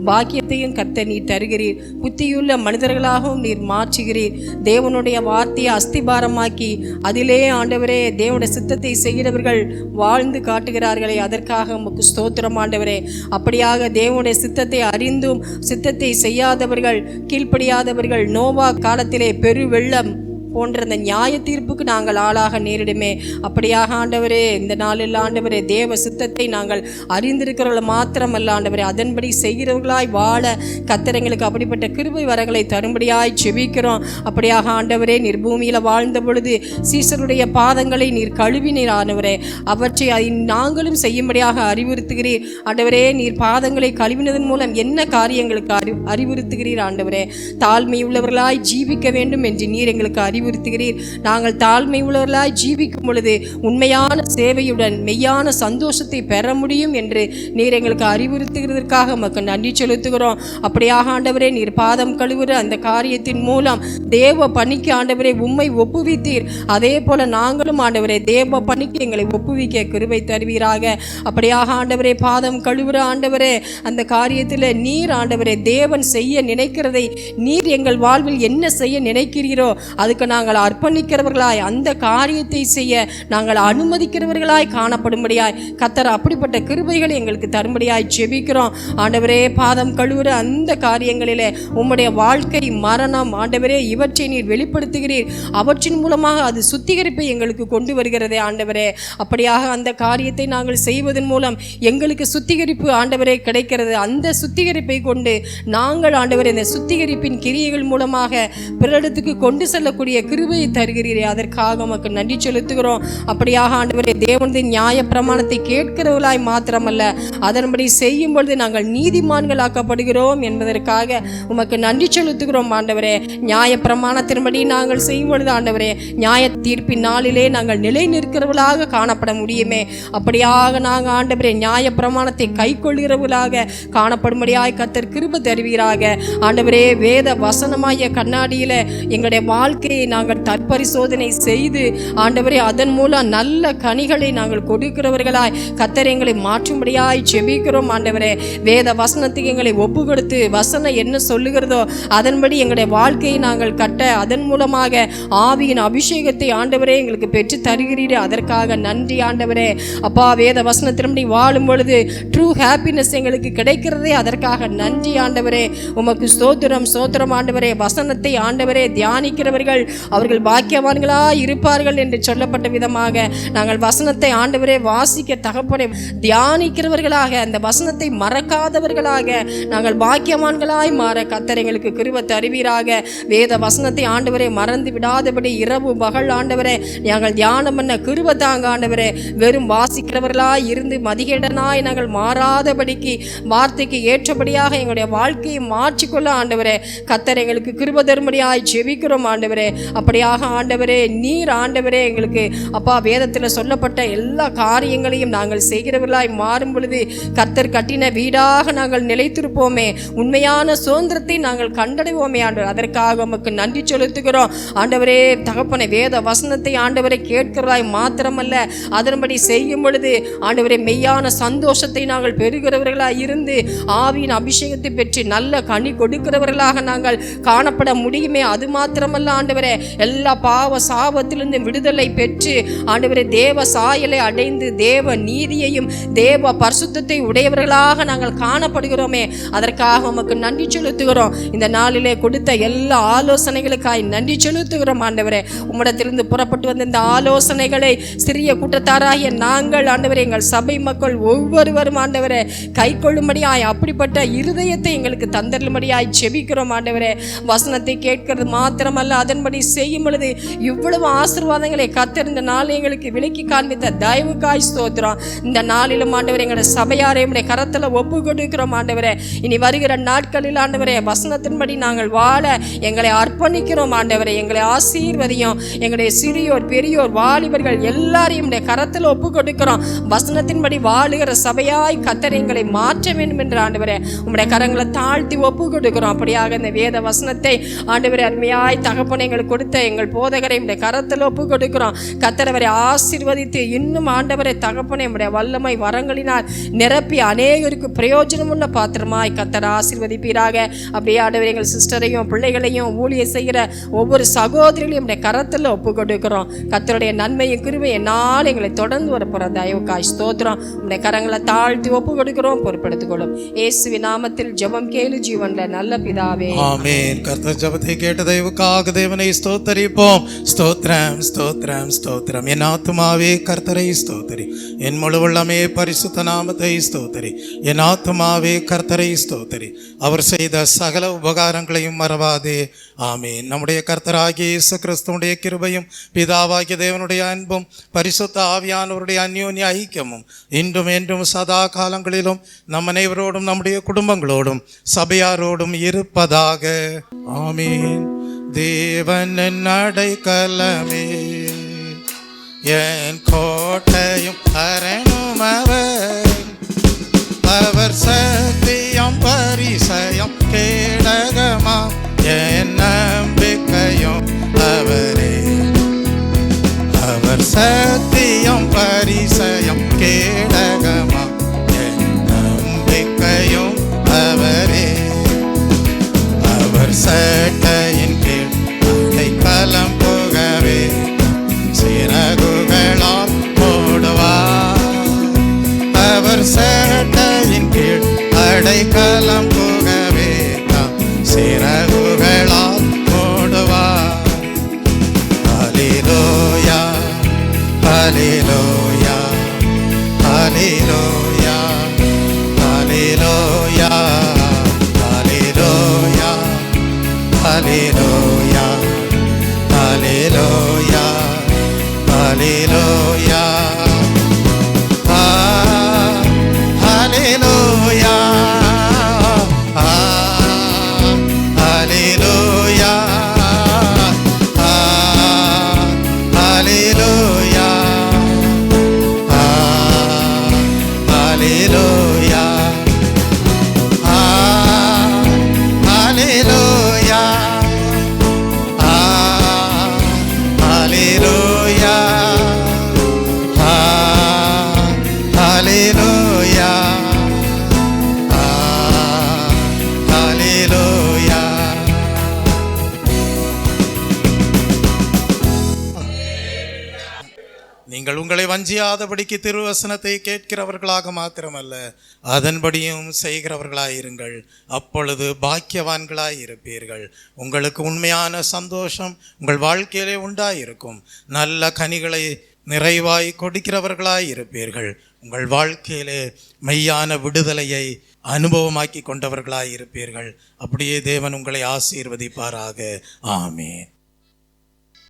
பாக்கியத்தையும் கர்த்தர் நீர் தருகிறீர். புத்தியுள்ள மனிதர்களாகவும் நீர் மாற்றுகிறீர். தேவனுடைய வார்த்தையை அஸ்திபாரமாக்கி அதிலே ஆண்டவரே தேவனுடைய சித்தத்தை செய்கிறவர்கள் வாழ்ந்து காட்டுகிறார்களே, அதற்காக உமக்கு ஸ்தோத்திரம் ஆண்டவரே. அப்படியாக தேவனுடைய சித்தத்தை அறிந்தும் சித்தத்தை செய்யாதவர்கள், கீழ்ப்படியாதவர்கள் நோவா காலத்திலே பெரு வெள்ளம் போன்ற அந்த நியாய தீர்ப்புக்கு நாங்கள் ஆளாக நேரிடுமே. அப்படியாக ஆண்டவரே இந்த நாளில் ஆண்டவரே தேவ சித்தத்தை நாங்கள் அறிந்திருக்கிறவர்கள் மாத்திரமல்ல ஆண்டவரே, அதன்படி செய்கிறவர்களாய் வாழ கர்த்தர் எங்களுக்கு அப்படிப்பட்ட கிருபை வரங்களை தரும்படியாய் செபிக்கிறோம். அப்படியாக ஆண்டவரே நீர் பூமியில் வாழ்ந்த பொழுது சீசருடைய பாதங்களை நீர் கழுவினீர் ஆண்டவரே, அவற்றை நாங்களும் செய்யும்படியாக அறிவுறுத்துகிறீர் ஆண்டவரே. நீர் பாதங்களை கழுவினதன் மூலம் என்ன காரியங்களுக்கு அறிவுறுத்துகிறீர் ஆண்டவரே? தாழ்மை உள்ளவர்களாய் ஜீவிக்க வேண்டும் என்று நீர் எங்களுக்கு அறிவுறுத்துகிறீர். நாங்கள் தாழ்மை உள்ளவர்களாய் ஜீவிக்கும் பொழுது உண்மையான சேவையுடன் மெய்யான சந்தோஷத்தை பெற முடியும் என்று நீர் எங்களுக்கு அறிவுறுத்துகிறதற்காக உமக்கு நன்றி செலுத்துகிறோம். அப்படியாக ஆண்டவரே நீர் பாதம் கழுவுற அந்த காரியத்தின் மூலம் தேவ பணிக்கு ஆண்டவரே உம்மை ஒப்புவித்தீர். அதே போல நாங்களும் ஆண்டவரே தேவ பணிக்கு எங்களை ஒப்புவிக்க கிருபை தருவீராக. அப்படியாக ஆண்டவரே பாதம் கழுவுற ஆண்டவரே அந்த காரியத்தில் நீர் ஆண்டவரே தேவன் செய்ய நினைக்கிறதை நீர் எங்கள் வாழ்வில் என்ன செய்ய நினைக்கிறீரோ அதுக்கு நாங்கள் அர்ப்பணிக்கிறவர்களாய் அந்த காரியத்தை செய்ய நாங்கள் அனுமதிக்கிறவர்களாய் காணப்படும்படியாய் கர்த்தர் அப்படிப்பட்ட கிருபைகளை எங்களுக்கு தரும்படியாய் ஜெபிக்கிறோம். ஆண்டவரே பாதம் கழுவுற அந்த காரியங்களிலே உம்முடைய வாழ்க்கை மரணம் ஆண்டவரே இவற்றை நீர் வெளிப்படுத்துகிறீர். அவற்றின் மூலமாக அது சுத்திகரிப்பை எங்களுக்கு கொண்டு வருகிறதே ஆண்டவரே. அப்படியாக அந்த காரியத்தை நாங்கள் செய்வதன் மூலம் எங்களுக்கு சுத்திகரிப்பு ஆண்டவரே கிடைக்கிறது. அந்த சுத்திகரிப்பை கொண்டு நாங்கள் ஆண்டவரே இந்த சுத்திகரிப்பின் கிரியைகள் மூலமாக பிறரிடத்துக்கு கொண்டு செல்லக்கூடிய கிருபையை தருகிறீரே, அதற்காக உமக்கு நன்றி செலுத்துகிறோம். அப்படியாக ஆண்டவரே தேவனுடைய நியாய பிரமாணத்தை கேட்கிறவர்களாய் மாத்திரமல்ல அதன்படி செய்யும் பொழுது நாங்கள் நீதிமான்களாக்கப்படுகிறோம் என்பதற்காக உமக்கு நன்றி செலுத்துகிறோம் ஆண்டவரே. நியாய பிரமாணத்தின்படி நாங்கள் செய்யும் பொழுது ஆண்டவரே நியாய தீர்ப்பின் நாளிலே நாங்கள் நிலை நிற்கிறவர்களாக காணப்பட முடியுமே. அப்படியாக நாங்கள் ஆண்டவரே நியாய பிரமாணத்தை கை கொள்கிறவர்களாக காணப்படும்படியாய் கர்த்தர் கிருபை தருவீராக. ஆண்டவரே வேத வசனமாய கண்ணாடியில எங்களுடைய வாழ்க்கையை நாங்கள் தற்பரிசோதனை செய்து ஆண்டவரே அதன் மூலம் நல்ல கனிகளை நாங்கள் கொடுக்கிறவர்களாய் கர்த்தர் எங்களை மாற்றும்படியாய் ஜெபிக்கிறோம் ஆண்டவரே. வேத வசனத்துக்கு எங்களை ஒப்பு கொடுத்து வசனம் என்ன சொல்லுகிறதோ அதன்படி எங்களுடைய வாழ்க்கையை நாங்கள் கட்ட அதன் மூலமாக ஆவியின் அபிஷேகத்தை ஆண்டவரே எங்களுக்கு பெற்று தருகிறீர். அதற்காக நன்றி ஆண்டவரே. அப்பா வேத வசனத்தின்படி வாழும் பொழுது ட்ரூ ஹாப்பினஸ் எங்களுக்கு கிடைக்கிறதே, அதற்காக நன்றி ஆண்டவரே. உமக்கு ஸ்தோத்திரம் ஸ்தோத்திரம் ஆண்டவரே. வசனத்தை ஆண்டவரே தியானிக்கிறவர்கள் அவர்கள் பாக்கியவான்களா இருப்பார்கள் என்று சொல்லப்பட்ட விதமாக நாங்கள் வசனத்தை ஆண்டவரே வாசிக்க தகப்பனை தியானிக்கிறவர்களாக அந்த வசனத்தை மறக்காதவர்களாக நாங்கள் பாக்கியவான்களாய் மாற கர்த்தர் எங்களுக்கு கிருபை தருவீராக. வேத வசனத்தை ஆண்டவரே மறந்து விடாதபடி இரவு பகல் ஆண்டவரே நாங்கள் தியானம் பண்ண கிருபை தாங்க ஆண்டவரே. வெறும் வாசிக்கிறவர்களாய் இருந்து மதிகேடனாய் நாங்கள் மாறாதபடிக்கு வார்த்தைக்கு ஏற்றபடியாக எங்களுடைய வாழ்க்கையை மாற்றிக்கொள்ள ஆண்டவரே கர்த்தர் எங்களுக்கு கிருபை தரும்படியாய் ஜெபிக்கிறோம் ஆண்டவரே. அப்படியாக ஆண்டவரே நீர் ஆண்டவரே எங்களுக்கு அப்பா வேதத்தில் சொல்லப்பட்ட எல்லா காரியங்களையும் நாங்கள் செய்கிறவர்களாய் மாறும் பொழுது கர்த்தர் கட்டின வீடாக நாங்கள் நிலைத்திருப்போமே, உண்மையான சுதந்திரத்தை நாங்கள் கண்டடைவோமே ஆண்டவர். அதற்காக உமக்கு நன்றி செலுத்துகிறோம் ஆண்டவரே. தகப்பனை வேத வசனத்தை ஆண்டவரை கேட்கிறவர்களாய் மாத்திரமல்ல அதன்படி செய்யும் பொழுது ஆண்டவரே மெய்யான சந்தோஷத்தை நாங்கள் பெறுகிறவர்களாய் இருந்து ஆவியின் அபிஷேகத்தை பெற்று நல்ல கனி கொடுக்கிறவர்களாக நாங்கள் காணப்பட முடியுமே. அது மாத்திரமல்ல ஆண்டவரே எல்லா பாவ சாபத்திலிருந்து விடுதலை பெற்று ஆண்டவரே தேவ சாயலை அடைந்து தேவ நீதியையும் தேவ பரிசுத்தத்தை உடையவர்களாக நாங்கள் காணப்படுகிறோமே. அதற்காக உமக்கு நன்றி செலுத்துகிறோம். இந்த நாளிலே கொடுத்த எல்லா ஆலோசனைகளுக்காய் நன்றி செலுத்துகிறோம் ஆண்டவரே. உம்மிடத்திலிருந்து புறப்பட்டு வந்த இந்த ஆலோசனைகளை சிறிய கூட்டத்தாராகிய நாங்கள் ஆண்டவரே எங்கள் சபை மக்கள் ஒவ்வொருவரும் ஆண்டவரே கை கொள்ளும்படியாய் அப்படிப்பட்ட இருதயத்தை எங்களுக்கு தந்தரும்படியாய் செபிக்கிறோம் ஆண்டவரே. வசனத்தை கேட்கிறது மாத்திரமல்ல அதன்படி செய்யும் பொழுது இவ்வளவு ஆசீர்வாதங்களை கர்த்தர் இந்த நாள் எங்களுக்கு விலக்கி காண்பித்த தயவுக்காய் ஸ்தோத்திரம். இந்த நாளிலும் ஆண்டவரே எங்களுடைய சபையாரை உம்முடைய கரத்தில் ஒப்பு கொடுக்கிறோம் ஆண்டவரே. இனி வருகிற நாட்களில் ஆண்டவரே வசனத்தின்படி நாங்கள் வாழ எங்களை அர்ப்பணிக்கிறோம் ஆண்டவரே. எங்களை ஆசீர்வதியும். எங்களுடைய சிறியோர் பெரியோர் வாலிபர்கள் எல்லாரையும் உடைய கரத்தில் ஒப்பு கொடுக்கிறோம். வசனத்தின்படி வாழுகிற சபையாய் கர்த்தர் எங்களை மாற்ற வேண்டும் என்று ஆண்டவரே உம்முடைய கரங்களை தாழ்த்தி ஒப்பு கொடுக்கிறோம். அப்படியாக இந்த வேத வசனத்தை ஆண்டவரே அருமையாய் தகப்பனை எங்களுக்கு கொடுத்த எங்கள் போதகரை உடைய கரத்தில் ஒப்பு கொடுக்கிறோம். கர்த்தர் அவரை ஆசீர்வதித்து இன்னும் ஆண்டவரை தகப்பனை உடைய வல்லமை வரங்களினால் நிரப்பி அநேகருக்கு பிரயோஜனம் உள்ள பாத்திரமாய் கர்த்தர் ஆசீர்வதிப்பீராக. அப்படியே ஆண்டவரை எங்கள் சிஸ்டரையும் பிள்ளைகளையும் ஊழியர் செய்கிற ஒவ்வொரு சகோதரிகளையும் உடைய கரத்தில் ஒப்பு கொடுக்கிறோம். கர்த்தருடைய நன்மையும் கிருபையும் என்னால் எங்களை தொடர்ந்து வரப்போற தயவுக்காய் ஸ்தோத்திரம். உடைய கரங்களை தாழ்த்தி ஒப்பு கொடுக்கிறோம். பொறுப்படுத்திக் கொள்ளும் இயேசுவின் நாமத்தில் ஜெபம் கேளு ஜீவன்ல நல்ல பிதாவே, ஆமென். கர்த்தர் ஜெபத்தை கேட்ட தயவுக்காக தேவனை ஸ்தோத்தரிப்போம். ஸ்தோத்திரம் ஸ்தோத்திரம் ஸ்தோத்திரம். என் ஆத்துமாவே கர்த்தரை ஸ்தோத்தரி, என் முழு உள்ளமே பரிசுத்த நாமத்தை ஸ்தோத்தரி. என் ஆத்துமாவே கர்த்தரை ஸ்தோத்தரி, அவர் செய்த சகல உபகாரங்களையும் மறவாதே. ஆமென். நம்முடைய கர்த்தராகிய இயேசு கிறிஸ்துவுடைய கிருபையும் பிதாவாகிய தேவனுடைய அன்பும் பரிசுத்த ஆவியானவருடைய அந்யோன்ய ஐக்கியமும் இன்றும் என்றும் சதா காலங்களிலும் நம் அனைவரோடும் நம்முடைய குடும்பங்களோடும் சபையாரோடும் இருப்பதாக. ஆமென். தேவன் என் அடைக்கலமே, என் கோட்டையும் அரணும் அவர் சத்தியம் பரிசயம் கேடகமாம் என் நம்பிக்கையும் அவரே. அவர் சத்தியம் பரிசயம் கேடகமாம் என் நம்பிக்கையும் அவரே. அவர் சட்டையின் கீழ் அடைக்கலம் போகவே சிறகுகளால் ஓடுவார். அவர் சட்டையின் கீழ் அடைக்கலம் போகவே சிறகுகளால் ஓடுவார். ஹல்லேலூயா ஹல்லேலூயா ஹல்லேலூயா ஹல்லேலூயா ஹல்லேலூயா ஹல்லேலூயா ஹல்லேலூயா ஹல்லேலூயா ஹல்லேலூயா ஹல்லேலூயா ஹல்லேலூயா ஹல்லேலூயா ஹல்லேலூயா ஹல்லேலூயா ஹல்லேலூயா ஹல்லேலூயா. நீங்கள் உங்களை வஞ்சியாதபடிக்கு திருவசனத்தை கேட்கிறவர்களாக மாத்திரமல்ல அதன்படியும் செய்கிறவர்களாயிருங்கள். அப்பொழுது பாக்கியவான்களாய் இருப்பீர்கள். உங்களுக்கு உண்மையான சந்தோஷம் உங்கள் வாழ்க்கையிலே உண்டாயிருக்கும். நல்ல கனிகளை நிறைவாய் கொடுக்கிறவர்களாய் இருப்பீர்கள். உங்கள் வாழ்க்கையிலே மெய்யான விடுதலையை அனுபவமாக்கி கொண்டவர்களாய் இருப்பீர்கள். அப்படியே தேவன் உங்களை ஆசீர்வதிப்பாராக. ஆமென்.